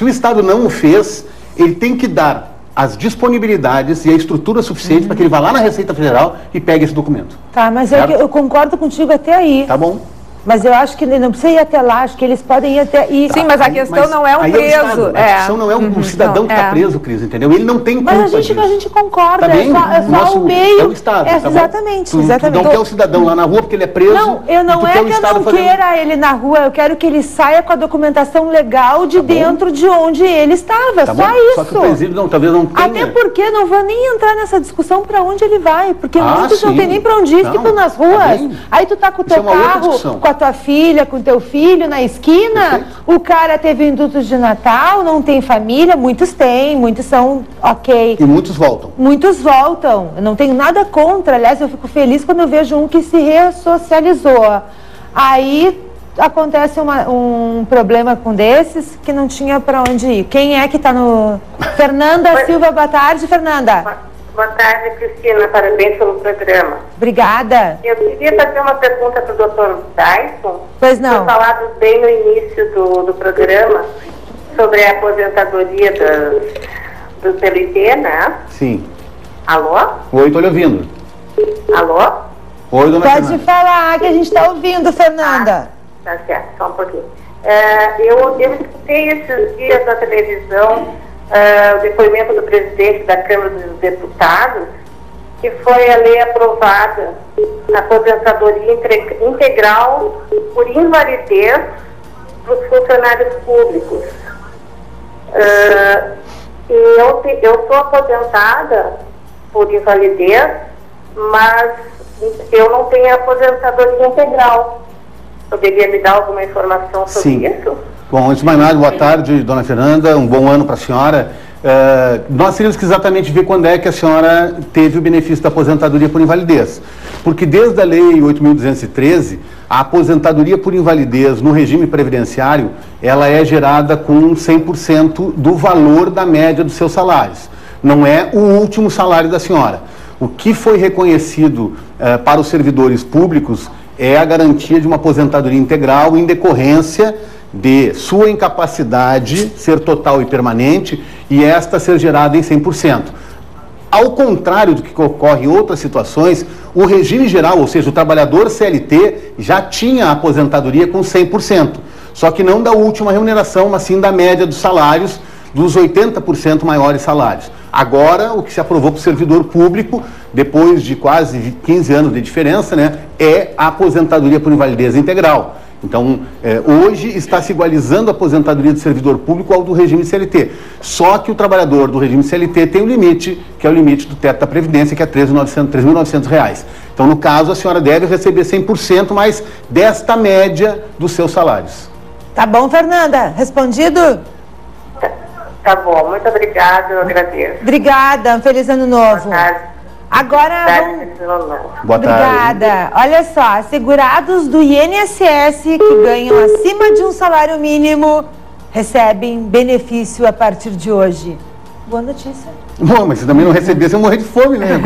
Speaker 3: o Estado não o fez, ele tem que dar as disponibilidades e a estrutura suficiente para que ele vá lá na Receita Federal e pegue esse documento.
Speaker 2: Tá, mas eu concordo contigo até aí.
Speaker 3: Tá bom.
Speaker 2: Mas eu acho que não precisa ir até lá, acho que eles podem ir até...
Speaker 4: Sim, mas a questão não é um preso.
Speaker 3: A questão não é o cidadão que está preso, Cris, entendeu? Ele não tem culpa
Speaker 2: Mas a gente concorda,
Speaker 3: tá
Speaker 2: é só o meio...
Speaker 3: É o Estado, tá
Speaker 2: exatamente,
Speaker 3: tu
Speaker 2: exatamente.
Speaker 3: não quer o cidadão lá na rua porque ele é preso...
Speaker 2: Não, não é que eu não queira ele na rua, eu quero que ele saia com a documentação legal de dentro de onde ele estava, só isso.
Speaker 3: Só que o presídio talvez não tenha...
Speaker 2: Até porque não vou nem entrar nessa discussão para onde ele vai, porque muitos não tem nem para onde ir, ficam nas ruas. Aí tu tá com o teu carro, com a tua filha, com teu filho na esquina, perfeito. O cara teve indulto de Natal, não tem família, muitos têm, muitos são ok.
Speaker 3: E muitos voltam.
Speaker 2: Muitos voltam, eu não tenho nada contra, aliás, eu fico feliz quando eu vejo um que se ressocializou. Aí acontece um problema com desses que não tinha para onde ir. Quem é que está no... Fernanda Silva, boa tarde, Fernanda.
Speaker 6: Boa tarde, Cristina. Parabéns pelo programa.
Speaker 2: Obrigada.
Speaker 6: Eu queria fazer uma pergunta para o Dr. Dyson.
Speaker 2: Pois não.
Speaker 6: Foi falado bem no início do programa sobre a aposentadoria do CLT, né?
Speaker 3: Sim.
Speaker 6: Alô?
Speaker 3: Oi, estou lhe ouvindo.
Speaker 6: Alô?
Speaker 3: Oi, dona
Speaker 2: Pode
Speaker 3: Fernanda.
Speaker 2: falar que a gente está ouvindo, Fernanda.
Speaker 6: Tá certo, só um pouquinho. Eu escutei esses dias na televisão o depoimento do presidente da Câmara dos Deputados, que foi a lei aprovada, a aposentadoria integral por invalidez para os funcionários públicos. E eu sou aposentada por invalidez, mas eu não tenho aposentadoria integral. Poderia me dar alguma informação sobre isso?
Speaker 3: Bom, antes de mais nada, boa tarde, dona Fernanda, um bom ano para a senhora. Nós teríamos que exatamente ver quando é que a senhora teve o benefício da aposentadoria por invalidez. Porque desde a Lei 8.213, a aposentadoria por invalidez no regime previdenciário, ela é gerada com 100% do valor da média dos seus salários. Não é o último salário da senhora. O que foi reconhecido para os servidores públicos é a garantia de uma aposentadoria integral em decorrência de sua incapacidade ser total e permanente e esta ser gerada em 100%. Ao contrário do que ocorre em outras situações, o regime geral, ou seja, o trabalhador CLT, já tinha a aposentadoria com 100%, só que não da última remuneração, mas sim da média dos salários, dos 80% maiores salários. Agora, o que se aprovou para o servidor público, depois de quase 15 anos de diferença, né, é a aposentadoria por invalidez integral. Então, hoje está se igualizando a aposentadoria do servidor público ao do regime CLT. Só que o trabalhador do regime CLT tem um limite, que é o limite do teto da Previdência, que é R$ 3.900. Então, no caso, a senhora deve receber 100%, mas desta média dos seus salários.
Speaker 2: Tá bom, Fernanda? Respondido?
Speaker 6: Tá bom, muito obrigada, eu agradeço.
Speaker 2: Obrigada, um feliz ano novo.
Speaker 6: Boa tarde.
Speaker 2: Agora,
Speaker 3: Boa
Speaker 2: obrigada.
Speaker 3: tarde.
Speaker 2: Olha só, segurados do INSS que ganham acima de um salário mínimo recebem benefício a partir de hoje. Boa notícia.
Speaker 3: Bom, mas se também não recebesse, eu morrer de fome, né?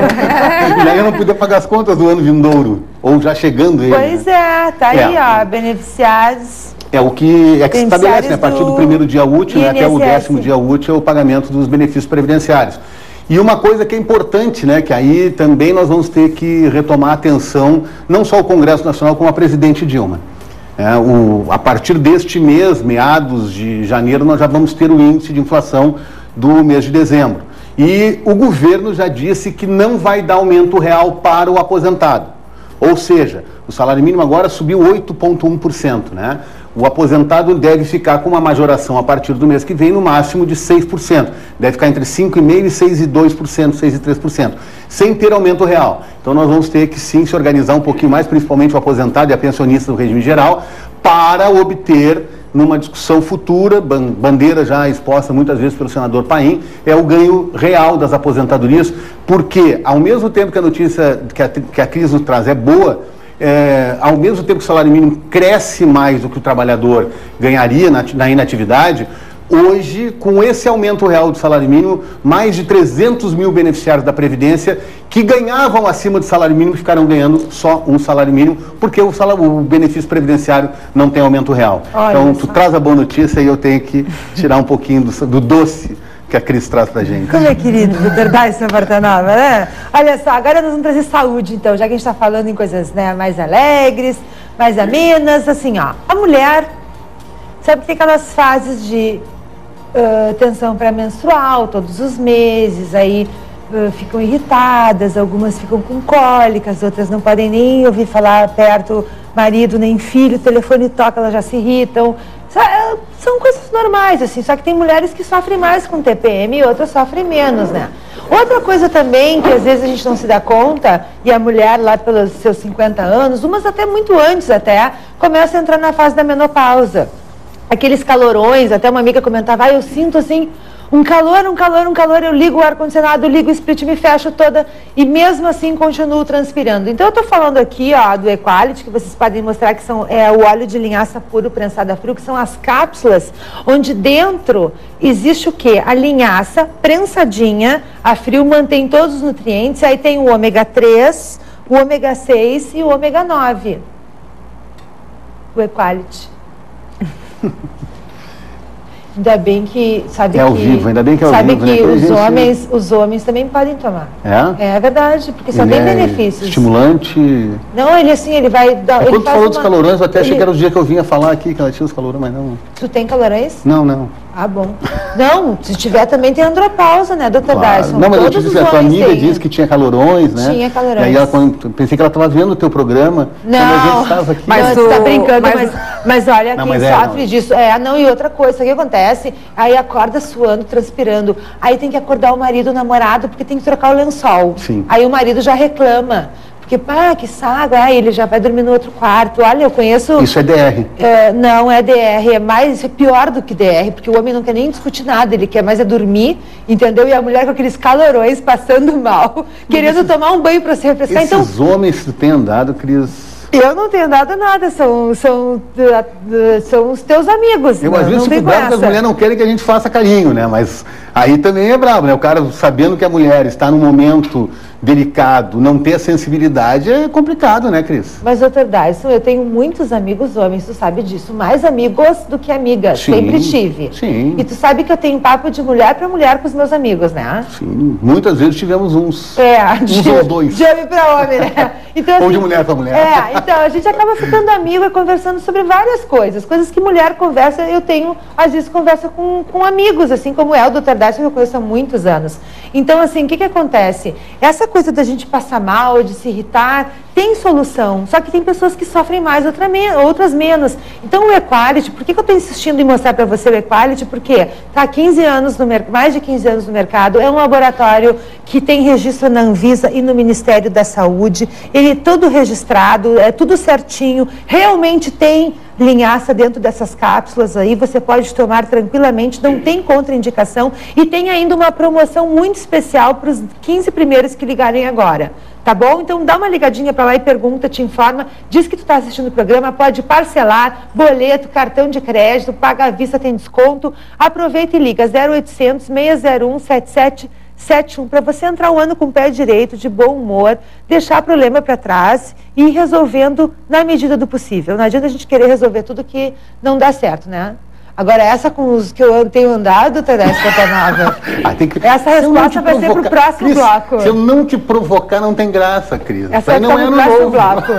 Speaker 3: E aí eu não podia pagar as contas do ano vindouro, ou já chegando ele.
Speaker 2: Pois
Speaker 3: né?
Speaker 2: tá aí, ó, beneficiados.
Speaker 3: É o que se estabelece, né? A partir do primeiro dia útil, né, até o 10º dia útil, é o pagamento dos benefícios previdenciários. E uma coisa que é importante, né, que aí também nós vamos ter que retomar a atenção, não só o Congresso Nacional, como a presidente Dilma. A partir deste mês, meados de janeiro, nós já vamos ter o índice de inflação do mês de dezembro. E o governo já disse que não vai dar aumento real para o aposentado. Ou seja, o salário mínimo agora subiu 8,1%, né? O aposentado deve ficar com uma majoração a partir do mês que vem no máximo de 6%. Deve ficar entre 5,5% e 6,2%, 6,3%, sem ter aumento real. Então nós vamos ter que sim se organizar um pouquinho mais, principalmente o aposentado e a pensionista do regime geral, para obter, numa discussão futura, bandeira já exposta muitas vezes pelo senador Paim, é o ganho real das aposentadorias, porque ao mesmo tempo que a notícia que a crise nos traz é boa, ao mesmo tempo que o salário mínimo cresce mais do que o trabalhador ganharia na inatividade, hoje, com esse aumento real do salário mínimo, mais de 300 mil beneficiários da Previdência que ganhavam acima do salário mínimo ficarão ganhando só um salário mínimo, porque o benefício previdenciário não tem aumento real.
Speaker 2: Olha,
Speaker 3: então, tu traz a boa notícia e eu tenho que tirar um pouquinho do doce que a Cris traz pra gente.
Speaker 2: Como é querido, Dr. Dyson Portanova, né? Olha só, agora nós vamos trazer saúde, então, já que a gente está falando em coisas, né, mais alegres, mais amenas, assim, ó. A mulher, sabe que tem aquelas fases de tensão pré-menstrual todos os meses, aí ficam irritadas, algumas ficam com cólicas, outras não podem nem ouvir falar perto marido nem filho, o telefone toca, elas já se irritam. São coisas normais, assim, só que tem mulheres que sofrem mais com TPM e outras sofrem menos, né? Outra coisa também, que às vezes a gente não se dá conta, e a mulher lá pelos seus 50 anos, umas até muito antes até, começa a entrar na fase da menopausa. Aqueles calorões, até uma amiga comentava, eu sinto assim, um calor, eu ligo o ar-condicionado, ligo o split, me fecho toda e mesmo assim continuo transpirando. Então eu estou falando aqui, ó, do Equality, que vocês podem mostrar que é o óleo de linhaça puro prensado a frio, que são as cápsulas, onde dentro existe o quê? A linhaça prensadinha a frio, mantém todos os nutrientes, aí tem o ômega 3, o ômega 6 e o ômega 9. O Equality. Ainda bem que sabe
Speaker 3: ao vivo, ainda bem que é ao
Speaker 2: sabe
Speaker 3: vivo,
Speaker 2: que
Speaker 3: né?
Speaker 2: os homens também podem tomar.
Speaker 3: É
Speaker 2: verdade, porque só
Speaker 3: ele
Speaker 2: tem benefícios.
Speaker 3: Estimulante.
Speaker 2: Não, ele assim, ele vai dar.
Speaker 3: Quando tu falou dos calorões, eu até achei que era o dia que eu vinha falar aqui que ela tinha os calorões, mas não.
Speaker 2: Tu tem calorões?
Speaker 3: Não.
Speaker 2: Ah, bom. Não, se tiver também tem andropausa, né, doutor Dyson?
Speaker 3: Não, mas eu
Speaker 2: Todos
Speaker 3: te disse,
Speaker 2: os
Speaker 3: a tua
Speaker 2: homens
Speaker 3: amiga
Speaker 2: têm,
Speaker 3: disse que tinha calorões, né?
Speaker 2: Tinha calorões.
Speaker 3: E aí ela, pensei que ela estava vendo o teu programa.
Speaker 2: Não,
Speaker 3: quando a gente estava aqui.
Speaker 2: mas tu tá brincando, mas olha,
Speaker 3: Não,
Speaker 2: quem
Speaker 3: mas
Speaker 2: sofre disso. Não, e outra coisa, o que acontece? Aí acorda suando, transpirando. Aí tem que acordar o marido, o namorado, porque tem que trocar o lençol.
Speaker 3: Sim.
Speaker 2: Aí o marido já reclama. Porque, que saco, ele já vai dormir no outro quarto. Olha, eu conheço...
Speaker 3: Isso é DR.
Speaker 2: Não é DR, é pior do que DR, porque o homem não quer nem discutir nada, ele quer mais dormir, entendeu? E a mulher com aqueles calorões, passando mal, querendo tomar um banho para se refrescar.
Speaker 3: Esses homens que têm andado, Cris...
Speaker 2: Eu não tenho dado nada, são os teus amigos.
Speaker 3: Eu às vezes fico bravo que as mulheres não querem que a gente faça carinho, né? Mas aí também é bravo, né? O cara sabendo que a mulher está num momento delicado, não ter a sensibilidade é complicado, né, Cris?
Speaker 2: Mas, doutor Dyson, eu tenho muitos amigos homens, tu sabe disso, mais amigos do que amigas,
Speaker 3: sim,
Speaker 2: sempre tive.
Speaker 3: Sim.
Speaker 2: E tu sabe que eu tenho papo de mulher para mulher com os meus amigos, né?
Speaker 3: Sim, muitas vezes tivemos uns ou dois.
Speaker 2: De homem para homem, né? Então, assim,
Speaker 3: ou de mulher para mulher.
Speaker 2: Então a gente acaba ficando amigo e conversando sobre várias coisas que mulher conversa, eu tenho, às vezes, conversa com amigos, assim como é o doutor Dyson, que eu conheço há muitos anos. Então, assim, o que acontece? Essa coisa da gente passar mal, de se irritar, tem solução, só que tem pessoas que sofrem mais, outras menos. Então o Equality, por que eu estou insistindo em mostrar para você o Equality? Porque está há 15 anos mais de 15 anos no mercado, é um laboratório que tem registro na Anvisa e no Ministério da Saúde, ele é todo registrado, é tudo certinho, realmente tem linhaça dentro dessas cápsulas aí, você pode tomar tranquilamente, não tem contraindicação e tem ainda uma promoção muito especial para os 15 primeiros que ligarem agora. Tá bom? Então dá uma ligadinha para lá e pergunta, te informa, diz que tu está assistindo o programa, pode parcelar, boleto, cartão de crédito, paga à vista, tem desconto. Aproveita e liga 0800 601 7771 para você entrar o ano com o pé direito, de bom humor, deixar problema para trás e ir resolvendo na medida do possível. Não adianta a gente querer resolver tudo que não dá certo, né? Agora, essa com os que eu tenho andado, Teresa Portanova, essa resposta vai ser para o próximo bloco.
Speaker 3: Se eu não te provocar, não tem graça, Cris.
Speaker 2: Essa vai ficar no próximo bloco.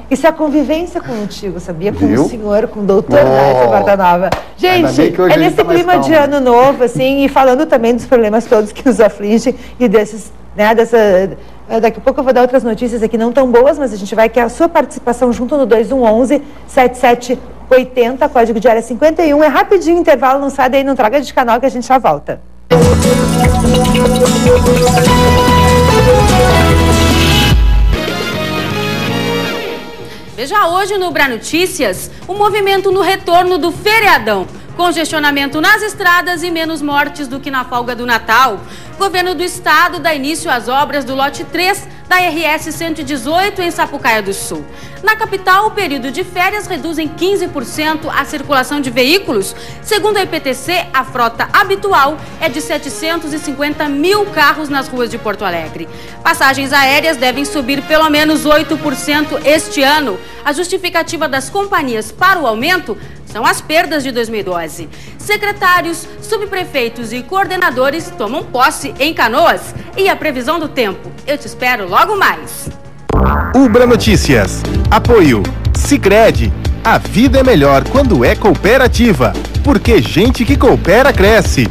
Speaker 2: Isso é a convivência contigo, sabia? Com o senhor, com o doutor Teresa Portanova. Gente, é nesse clima de ano novo, assim, e falando também dos problemas todos que nos afligem e desses, né, daqui a pouco eu vou dar outras notícias aqui não tão boas, mas a gente vai querer a sua participação junto no 2111 7780, código de área 51. É rapidinho intervalo, não sai daí, não traga de canal que a gente já volta.
Speaker 7: Veja hoje no Bra Notícias o movimento no retorno do feriadão. Congestionamento nas estradas e menos mortes do que na folga do Natal. Governo do Estado dá início às obras do lote 3 da RS 118 em Sapucaia do Sul. Na capital, o período de férias reduz em 15% a circulação de veículos. Segundo a IPTC, a frota habitual é de 750 mil carros nas ruas de Porto Alegre. Passagens aéreas devem subir pelo menos 8% este ano. A justificativa das companhias para o aumento são as perdas de 2012. Secretários, subprefeitos e coordenadores tomam posse em Canoas. E a previsão do tempo? Eu te espero logo mais.
Speaker 1: Ubra Notícias. Apoio Sicredi. A vida é melhor quando é cooperativa. Porque gente que coopera cresce.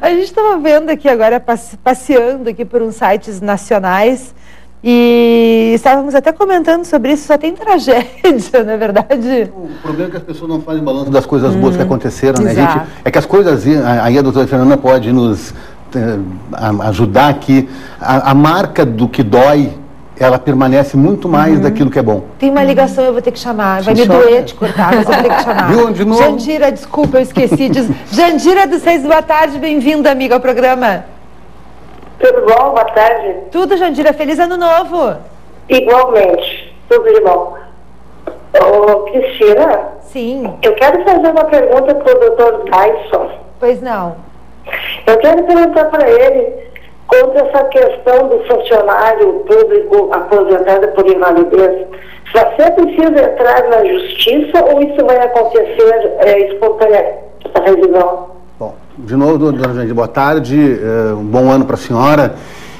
Speaker 2: A gente estava vendo aqui agora, passeando aqui por uns sites nacionais e estávamos até comentando sobre isso, só tem tragédia, não é verdade?
Speaker 3: O problema é que as pessoas não fazem balanço das coisas boas que aconteceram, né? Gente, é que as coisas, aí a doutora Fernanda pode nos ajudar aqui, a marca do que dói, ela permanece muito mais daquilo que é bom.
Speaker 2: Tem uma ligação, eu vou ter que chamar. Vai me doer te cortar, mas eu vou ter que chamar.
Speaker 3: Viu? De novo?
Speaker 2: Jandira, desculpa, eu esqueci. Jandira do 6, boa tarde, bem-vinda, amiga, ao programa.
Speaker 6: Tudo bom? Boa tarde.
Speaker 2: Tudo, Jandira, feliz ano novo.
Speaker 6: Igualmente, tudo de bom. Ô, Cristina.
Speaker 2: Sim.
Speaker 6: Eu quero fazer uma pergunta para o doutor Dyson.
Speaker 2: Pois não.
Speaker 6: Eu quero perguntar para ele contra essa questão do funcionário público aposentado por invalidez. Você precisa entrar na justiça ou isso vai acontecer espontaneamente, essa revisão?
Speaker 3: Bom, de novo, dona Jandir, boa tarde, um bom ano para a senhora.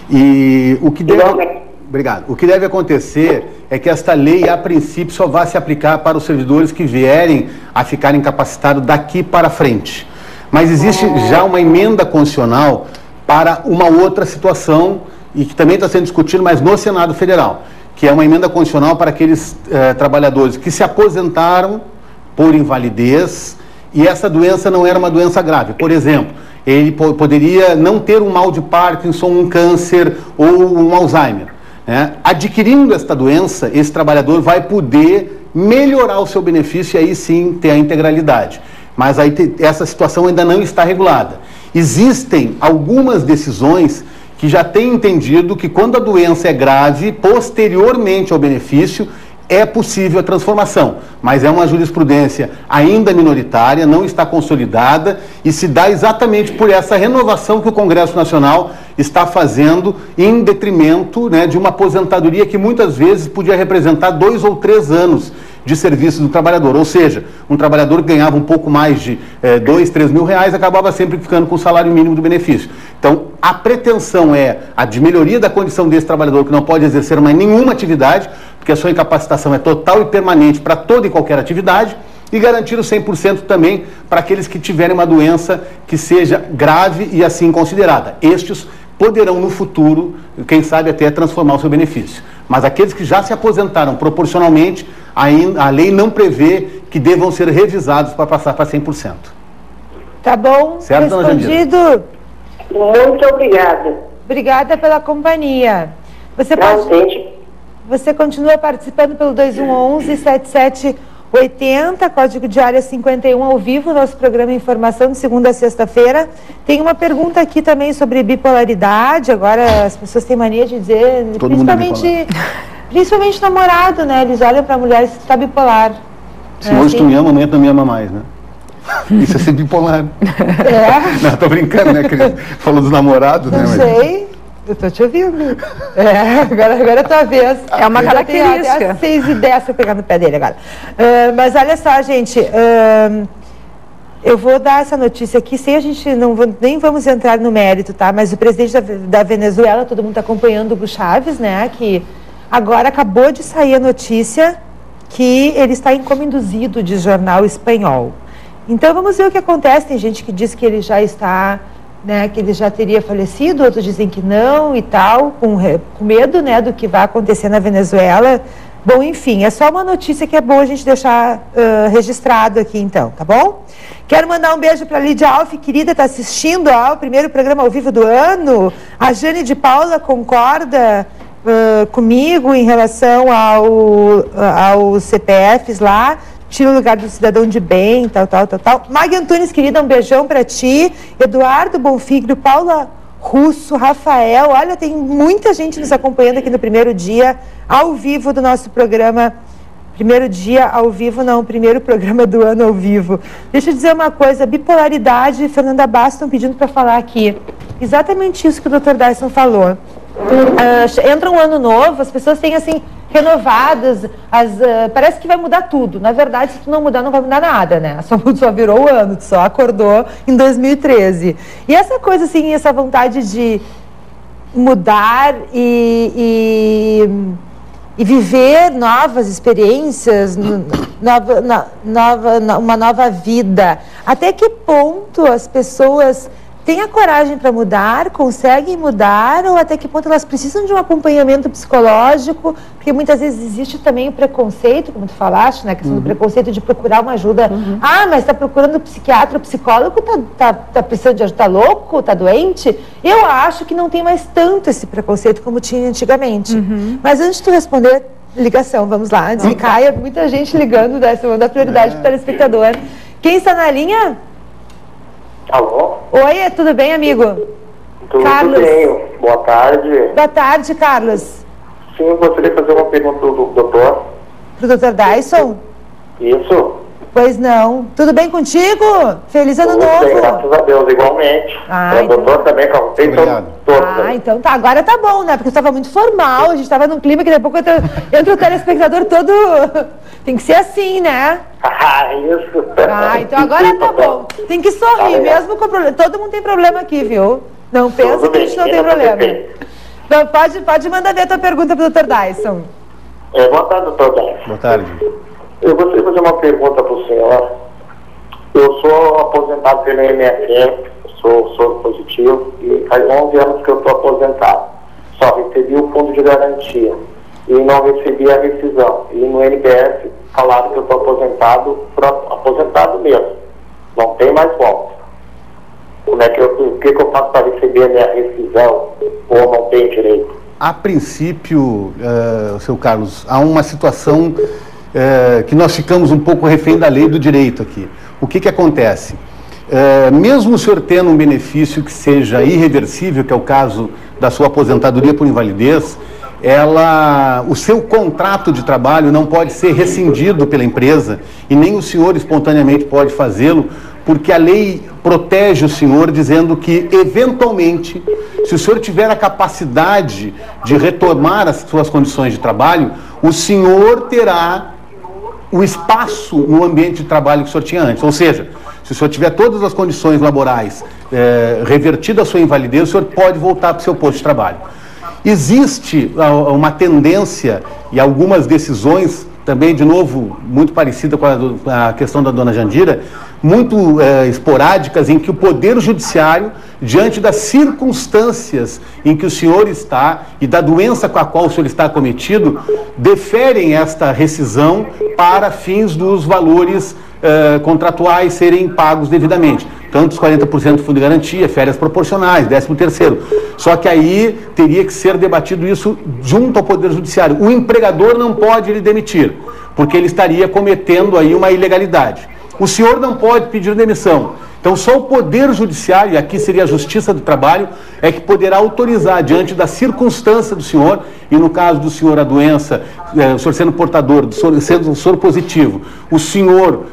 Speaker 3: E o que deve... Obrigado. O que deve acontecer é que esta lei, a princípio, só vai se aplicar para os servidores que vierem a ficar incapacitados daqui para frente. Mas existe já uma emenda constitucional para uma outra situação, e que também está sendo discutido, mas no Senado Federal, que é uma emenda constitucional para aqueles trabalhadores que se aposentaram por invalidez e essa doença não era uma doença grave. Por exemplo, ele poderia não ter um mal de Parkinson, um câncer ou um Alzheimer, né? Adquirindo esta doença, esse trabalhador vai poder melhorar o seu benefício e aí sim ter a integralidade. Mas aí essa situação ainda não está regulada. Existem algumas decisões que já têm entendido que quando a doença é grave, posteriormente ao benefício, é possível a transformação. Mas é uma jurisprudência ainda minoritária, não está consolidada e se dá exatamente por essa renovação que o Congresso Nacional está fazendo em detrimento, né, de uma aposentadoria que muitas vezes podia representar 2 ou 3 anos de serviço do trabalhador. Ou seja, um trabalhador que ganhava um pouco mais de 2, 3 mil reais acabava sempre ficando com o salário mínimo do benefício. Então, a pretensão é a de melhoria da condição desse trabalhador que não pode exercer mais nenhuma atividade, porque a sua incapacitação é total e permanente para toda e qualquer atividade, e garantir o 100% também para aqueles que tiverem uma doença que seja grave e assim considerada. Estes poderão no futuro, quem sabe até transformar o seu benefício. Mas aqueles que já se aposentaram proporcionalmente, a lei não prevê que devam ser revisados para passar para 100%.
Speaker 2: Tá bom?
Speaker 3: Certo,
Speaker 2: respondido.
Speaker 6: Muito obrigada.
Speaker 2: Obrigada pela companhia. Você continua participando pelo 2111-7780, código de área 51, ao vivo, nosso programa Informação de segunda a sexta-feira. Tem uma pergunta aqui também sobre bipolaridade. Agora as pessoas têm mania de dizer, principalmente namorado, né? Eles olham para a mulher e se está bipolar.
Speaker 3: Se hoje tu me ama, amanhã tu me ama mais, né? Isso é ser bipolar. Não, tô brincando, né, Cris? Falou dos namorados, né?
Speaker 2: Não sei. Eu tô te ouvindo. Agora é a tua vez.
Speaker 4: É uma característica.
Speaker 2: Até às 6h10 pra pegar no pé dele agora. Mas olha só, gente. Eu vou dar essa notícia aqui, sem a gente, nem vamos entrar no mérito, tá? Mas o presidente da Venezuela, todo mundo está acompanhando, o Hugo Chávez, né? Que agora acabou de sair a notícia que ele está em coma induzido de jornal espanhol. Então vamos ver o que acontece. Tem gente que diz que ele já está... Né, que ele já teria falecido, outros dizem que não e tal, com medo, né, do que vai acontecer na Venezuela. Bom, enfim, é só uma notícia que é boa a gente deixar registrado aqui então, tá bom? Quero mandar um beijo para a Lídia Alf, querida, está assistindo ao primeiro programa ao vivo do ano. A Jane de Paula concorda comigo em relação aos CPFs lá. Tira o lugar do cidadão de bem, tal. Maggie Antunes, querida, um beijão para ti. Eduardo Bonfigro, Paula Russo, Rafael. Olha, tem muita gente nos acompanhando aqui no primeiro dia ao vivo do nosso programa. Primeiro dia ao vivo, não, primeiro programa do ano ao vivo. Deixa eu dizer uma coisa, bipolaridade, Fernanda Bastos estão pedindo para falar aqui. Exatamente isso que o Dr. Dyson falou. Entra um ano novo, as pessoas têm assim... renovadas, parece que vai mudar tudo. Na verdade, se tu não mudar, não vai mudar nada, né? Só virou o ano, tu só acordou em 2013. E essa coisa, assim, essa vontade de mudar e viver novas experiências, uma nova vida. Até que ponto as pessoas têm a coragem para mudar, conseguem mudar, ou até que ponto elas precisam de um acompanhamento psicológico, porque muitas vezes existe também o preconceito, como tu falaste, né, a questão do preconceito de procurar uma ajuda. Ah, mas está procurando psiquiatra, psicólogo, tá precisando de ajuda, tá louco, tá doente? Eu acho que não tem mais tanto esse preconceito como tinha antigamente. Mas antes de tu responder, ligação, vamos lá, antes que caia, muita gente ligando, vamos dar prioridade para o telespectador. Quem está na linha?
Speaker 5: Alô?
Speaker 2: Oi, tudo bem, amigo?
Speaker 5: Tudo
Speaker 2: Carlos.
Speaker 5: bem, boa tarde.
Speaker 2: Boa tarde, Carlos.
Speaker 5: Sim, eu gostaria de fazer uma pergunta do doutor.
Speaker 2: Pro Dr. Dyson?
Speaker 5: Isso.
Speaker 2: Pois não. Tudo bem contigo? Feliz ano
Speaker 5: Tudo
Speaker 2: novo.
Speaker 5: bem, graças a Deus, igualmente.
Speaker 2: Então...
Speaker 5: O doutor também,
Speaker 2: então tá, agora tá bom, né? Porque estava muito formal, a gente estava num clima que daqui a pouco entra o telespectador todo... Tem que ser assim, né?
Speaker 5: Isso.
Speaker 2: Então agora tá bom. Tem que sorrir, mesmo com problema. Todo mundo tem problema aqui, viu? Não pensa que a gente não tem problema. Então pode mandar ver a tua pergunta pro Dr. Dyson.
Speaker 5: Boa tarde, doutor Dyson.
Speaker 3: Boa tarde.
Speaker 5: Eu gostaria de fazer uma pergunta para o senhor. Eu sou aposentado pelo MSF, sou positivo, e faz 11 anos que eu estou aposentado. Só recebi o fundo de garantia e não recebi a rescisão. E no NPS falaram que eu estou aposentado mesmo. Não tem mais volta. O que eu faço para receber a minha rescisão ou não tenho direito?
Speaker 3: A princípio, seu Carlos, há uma situação que nós ficamos um pouco refém da lei do direito aqui. O que acontece? Mesmo o senhor tendo um benefício que seja irreversível, que é o caso da sua aposentadoria por invalidez, o seu contrato de trabalho não pode ser rescindido pela empresa e nem o senhor espontaneamente pode fazê-lo, porque a lei protege o senhor dizendo que, eventualmente, se o senhor tiver a capacidade de retomar as suas condições de trabalho, o senhor terá o espaço no ambiente de trabalho que o senhor tinha antes. Ou seja, se o senhor tiver todas as condições laborais revertida a sua invalidez, o senhor pode voltar para o seu posto de trabalho. Existe uma tendência e algumas decisões, também, de novo, muito parecida com a questão da dona Jandira, muito esporádicas, em que o Poder Judiciário, diante das circunstâncias em que o senhor está e da doença com a qual o senhor está acometido, deferem esta rescisão para fins dos valores contratuais serem pagos devidamente. Tanto os 40% do fundo de garantia, férias proporcionais, 13º. Só que aí teria que ser debatido isso junto ao Poder Judiciário. O empregador não pode lhe demitir, porque ele estaria cometendo aí uma ilegalidade. O senhor não pode pedir demissão. Então, só o Poder Judiciário, e aqui seria a Justiça do Trabalho, é que poderá autorizar, diante da circunstância do senhor, e no caso do senhor a doença, o senhor sendo portador, sendo um soro positivo, o senhor,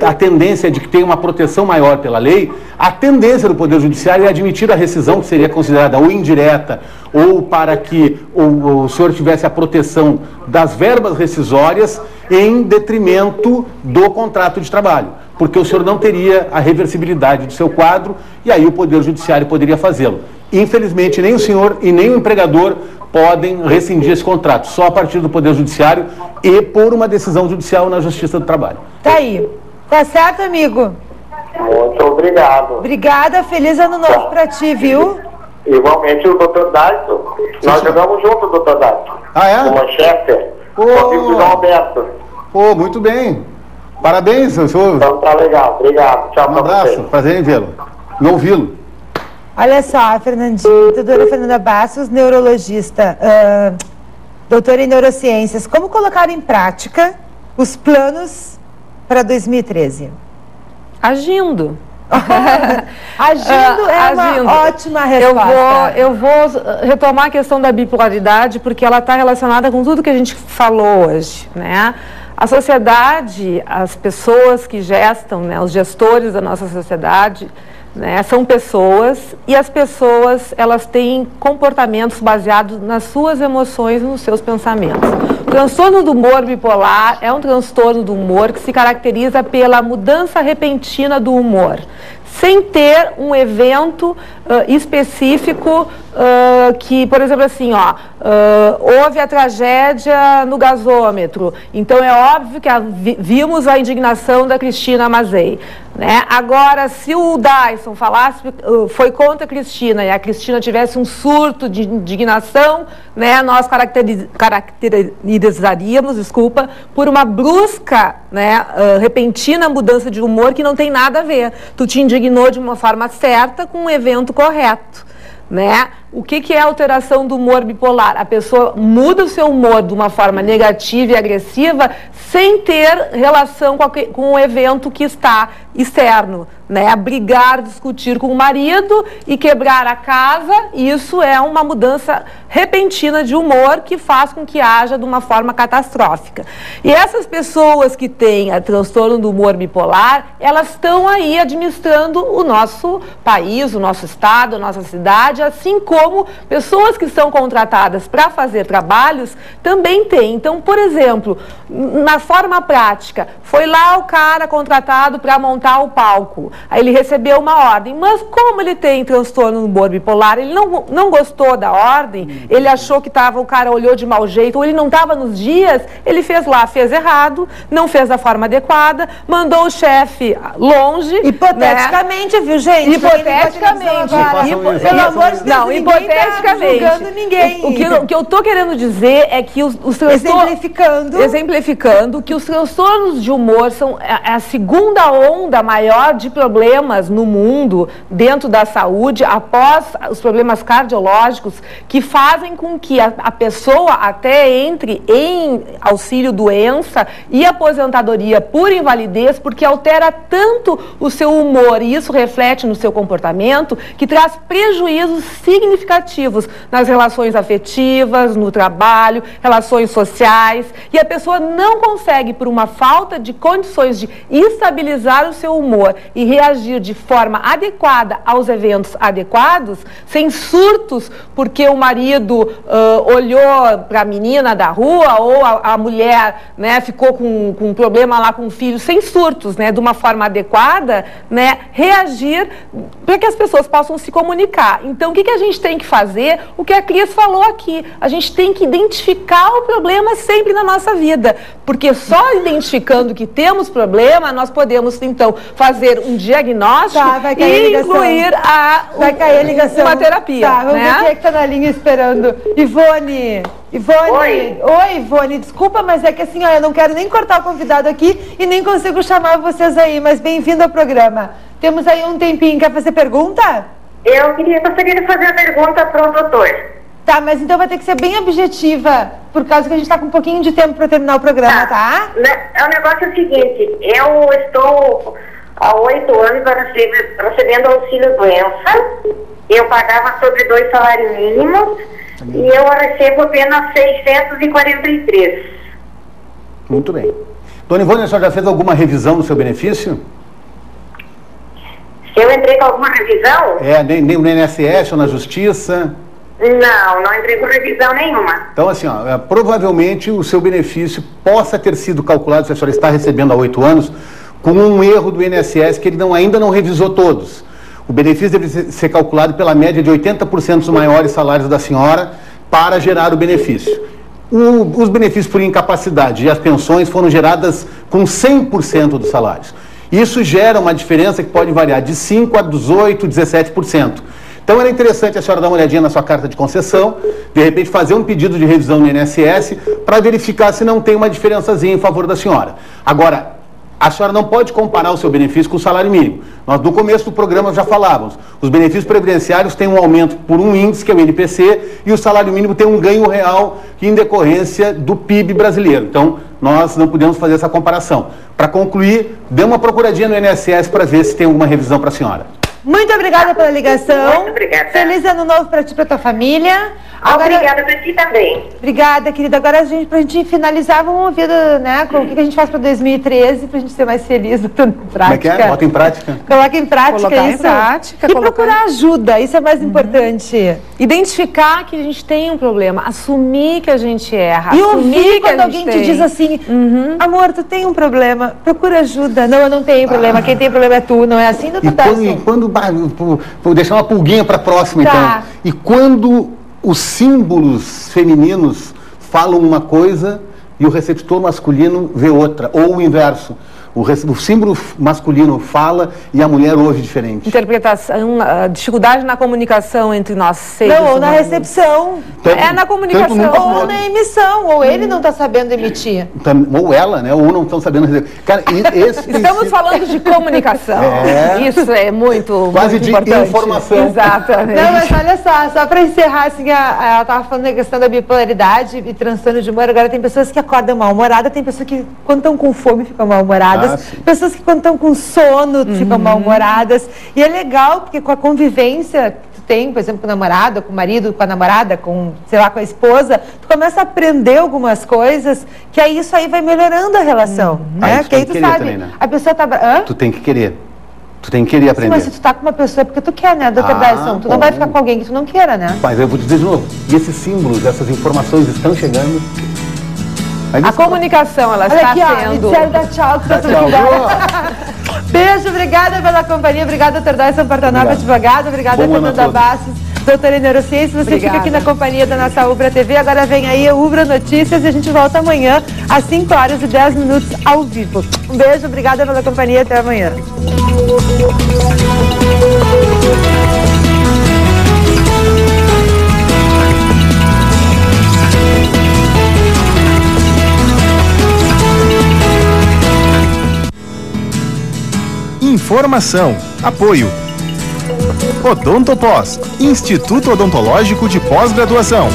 Speaker 3: a tendência é de que tenha uma proteção maior pela lei, a tendência do Poder Judiciário é admitir a rescisão, que seria considerada ou indireta, ou para que o senhor tivesse a proteção das verbas rescisórias em detrimento do contrato de trabalho, porque o senhor não teria a reversibilidade do seu quadro e aí o Poder Judiciário poderia fazê-lo. Infelizmente, nem o senhor e nem o empregador podem rescindir esse contrato, só a partir do Poder Judiciário e por uma decisão judicial na Justiça do Trabalho.
Speaker 2: Tá aí. Tá certo, amigo?
Speaker 5: Muito obrigado.
Speaker 2: Obrigada, feliz ano novo pra ti, viu?
Speaker 5: Igualmente o Dr. Daito. Nós jogamos junto, Dr. Daito.
Speaker 3: Ah, é?
Speaker 5: O Manchester. O João Alberto.
Speaker 3: Muito bem. Parabéns, senhor.
Speaker 5: Então tá legal. Obrigado. Tchau
Speaker 3: Um
Speaker 5: pra
Speaker 3: abraço.
Speaker 5: você.
Speaker 3: Prazer em vê-lo. E ouvi-lo.
Speaker 2: Olha só, Fernandinho, doutora Fernanda Bastos, neurologista, doutora em neurociências. Como colocar em prática os planos para 2013?
Speaker 4: Agindo.
Speaker 2: Agindo é uma ótima resposta.
Speaker 4: Eu vou retomar a questão da bipolaridade, porque ela está relacionada com tudo que a gente falou hoje, né? A sociedade, as pessoas que gestam, né, os gestores da nossa sociedade, né, são pessoas, e as pessoas, elas têm comportamentos baseados nas suas emoções e nos seus pensamentos. O transtorno do humor bipolar é um transtorno do humor que se caracteriza pela mudança repentina do humor, sem ter um evento específico que, por exemplo, assim, houve a tragédia no gasômetro, então é óbvio que vimos a indignação da Cristina Mazei, né? Agora, se o Dyson falasse, foi contra a Cristina, e a Cristina tivesse um surto de indignação, né, nós caracterizaríamos, por uma brusca, né, repentina mudança de humor que não tem nada a ver. Tu te indignou de uma forma certa com um evento correto, né? O que é a alteração do humor bipolar? A pessoa muda o seu humor de uma forma negativa e agressiva sem ter relação com o evento que está externo, né? Brigar, discutir com o marido e quebrar a casa, isso é uma mudança repentina de humor que faz com que haja de uma forma catastrófica. E essas pessoas que têm a transtorno do humor bipolar, elas estão aí administrando o nosso país, o nosso estado, a nossa cidade, assim como pessoas que são contratadas para fazer trabalhos também têm. Então, por exemplo, na forma prática, foi lá o cara contratado para montar o palco, aí ele recebeu uma ordem, mas como ele tem transtorno no humor bipolar, ele não gostou da ordem, ele achou que o cara olhou de mau jeito, ou ele não estava nos dias, ele fez errado, não fez da forma adequada, mandou o chefe longe.
Speaker 2: Hipoteticamente, né? Viu, gente?
Speaker 4: Hipoteticamente.
Speaker 2: Pelo amor de Deus,
Speaker 4: não, hipoteticamente.
Speaker 2: Tá julgando ninguém.
Speaker 4: O que eu estou querendo dizer é que os exemplificando que os transtornos de humor são a segunda onda maior de problemas no mundo, dentro da saúde, após os problemas cardiológicos, que fazem com que a pessoa até entre em auxílio-doença e aposentadoria por invalidez, porque altera tanto o seu humor, e isso reflete no seu comportamento, que traz prejuízos significativos nas relações afetivas, no trabalho, relações sociais, e a pessoa não consegue, por uma falta de condições de estabilizar o seu humor e reagir de forma adequada aos eventos adequados, sem surtos, porque o marido olhou para a menina da rua ou a mulher, né, ficou com um problema lá com o filho, sem surtos, né, de uma forma adequada, né, reagir para que as pessoas possam se comunicar. Então, o que a gente tem que fazer? O que a Cris falou aqui, a gente tem que identificar o problema sempre na nossa vida, porque só identificando que temos problema, nós podemos, então, fazer um diagnóstico e incluir uma terapia.
Speaker 2: Tá, vamos
Speaker 4: né?
Speaker 2: ver quem é que está na linha esperando. Ivone. Oi, Ivone, desculpa, mas é que assim, ó, eu não quero nem cortar o convidado aqui e nem consigo chamar vocês aí, mas bem-vindo ao programa. Temos aí um tempinho, quer fazer pergunta?
Speaker 6: Eu gostaria de fazer a pergunta para o doutor.
Speaker 2: Tá, mas então vai ter que ser bem objetiva, por causa que a gente está com um pouquinho de tempo para terminar o programa, tá?
Speaker 6: O negócio é o seguinte, eu estou há 8 anos recebendo auxílio-doença, eu pagava sobre 2 salários mínimos e eu recebo apenas 643.
Speaker 3: Muito bem. Dona Ivone, a senhora já fez alguma revisão do seu benefício?
Speaker 6: Se eu entrei com alguma revisão?
Speaker 3: Nem no INSS ou na Justiça?
Speaker 6: Não entrei com revisão nenhuma.
Speaker 3: Então, assim, ó, provavelmente o seu benefício possa ter sido calculado, se a senhora está recebendo há 8 anos, com um erro do INSS que ele ainda não revisou todos. O benefício deve ser calculado pela média de 80% dos maiores salários da senhora para gerar o benefício. Os benefícios por incapacidade e as pensões foram geradas com 100% dos salários. Isso gera uma diferença que pode variar de 5% a 18%, 17%. Então era interessante a senhora dar uma olhadinha na sua carta de concessão, de repente fazer um pedido de revisão no INSS para verificar se não tem uma diferençazinha em favor da senhora. Agora, a senhora não pode comparar o seu benefício com o salário mínimo. Nós no começo do programa já falávamos, os benefícios previdenciários têm um aumento por um índice, que é o INPC, e o salário mínimo tem um ganho real em decorrência do PIB brasileiro. Então, nós não podemos fazer essa comparação. Para concluir, dê uma procuradinha no INSS para ver se tem alguma revisão para a senhora.
Speaker 2: Muito obrigada pela ligação.
Speaker 6: Muito obrigada.
Speaker 2: Feliz ano novo para ti e para tua família.
Speaker 6: Obrigada para ti também.
Speaker 2: Obrigada, querida. Agora, pra gente finalizar, vamos ouvir, né, com o que a gente faz para 2013, pra gente ser mais feliz, botando em prática.
Speaker 3: Como é que é? Bota em prática.
Speaker 2: Coloca em prática
Speaker 4: Colocar
Speaker 2: isso.
Speaker 4: Em prática,
Speaker 2: e procurar ajuda, isso é mais importante.
Speaker 4: Identificar que a gente tem um problema, assumir que a gente erra.
Speaker 2: E
Speaker 4: assumir
Speaker 2: ouvir
Speaker 4: que
Speaker 2: quando alguém te diz assim, amor, tu tem um problema, procura ajuda. Não, eu não tenho problema, quem tem problema é tu, não é assim, doutor Darson?
Speaker 3: Vou deixar uma pulguinha para a próxima, então. E quando os símbolos femininos falam uma coisa e o receptor masculino vê outra, ou o inverso. O símbolo masculino fala e a mulher ouve diferente.
Speaker 4: Interpretação, dificuldade na comunicação entre nós seres
Speaker 2: Não, ou na
Speaker 4: humanos.
Speaker 2: recepção.
Speaker 4: Na comunicação.
Speaker 2: Ou na emissão, ou ele não está sabendo emitir.
Speaker 3: Ou ela, né? Ou não estão sabendo receber. Cara,
Speaker 4: Estamos falando de comunicação. Isso é muito,
Speaker 3: quase
Speaker 4: muito
Speaker 3: de
Speaker 4: importante.
Speaker 3: informação.
Speaker 4: Exatamente.
Speaker 2: Não, mas olha só para encerrar, assim, ela estava falando da questão da bipolaridade e transtorno de humor. Agora tem pessoas que acordam mal-humoradas, tem pessoas que quando estão com fome ficam mal-humoradas. Pessoas que quando estão com sono ficam mal-humoradas. E é legal, porque com a convivência que tu tem, por exemplo, com o namorado, com o marido, com a namorada, com, sei lá, com a esposa, tu começa a aprender algumas coisas, que aí isso aí vai melhorando a relação. Né? Porque aí tu sabe,
Speaker 3: também, né?
Speaker 2: a pessoa tá...
Speaker 3: Tu tem que querer. Tu tem que querer aprender.
Speaker 2: Sim, mas se tu tá com uma pessoa é porque tu quer, né, doutor Darson? Tu não vai ficar com alguém que tu não queira, né?
Speaker 3: Mas eu vou te dizer de novo, e esses símbolos, essas informações estão chegando...
Speaker 4: A comunicação, ela está
Speaker 2: aqui,
Speaker 4: sendo...
Speaker 2: Ó, dá tchau, que Beijo, obrigada pela companhia, obrigada, doutor Darson Portanova, advogado, obrigada, Fernanda Bastos, doutora em neurociência. Você fica aqui na companhia da nossa Ubra TV, agora vem aí a Ubra Notícias e a gente volta amanhã às 5h10 ao vivo. Um beijo, obrigada pela companhia, até amanhã.
Speaker 1: Informação, apoio. Odontopós, Instituto Odontológico de Pós-Graduação.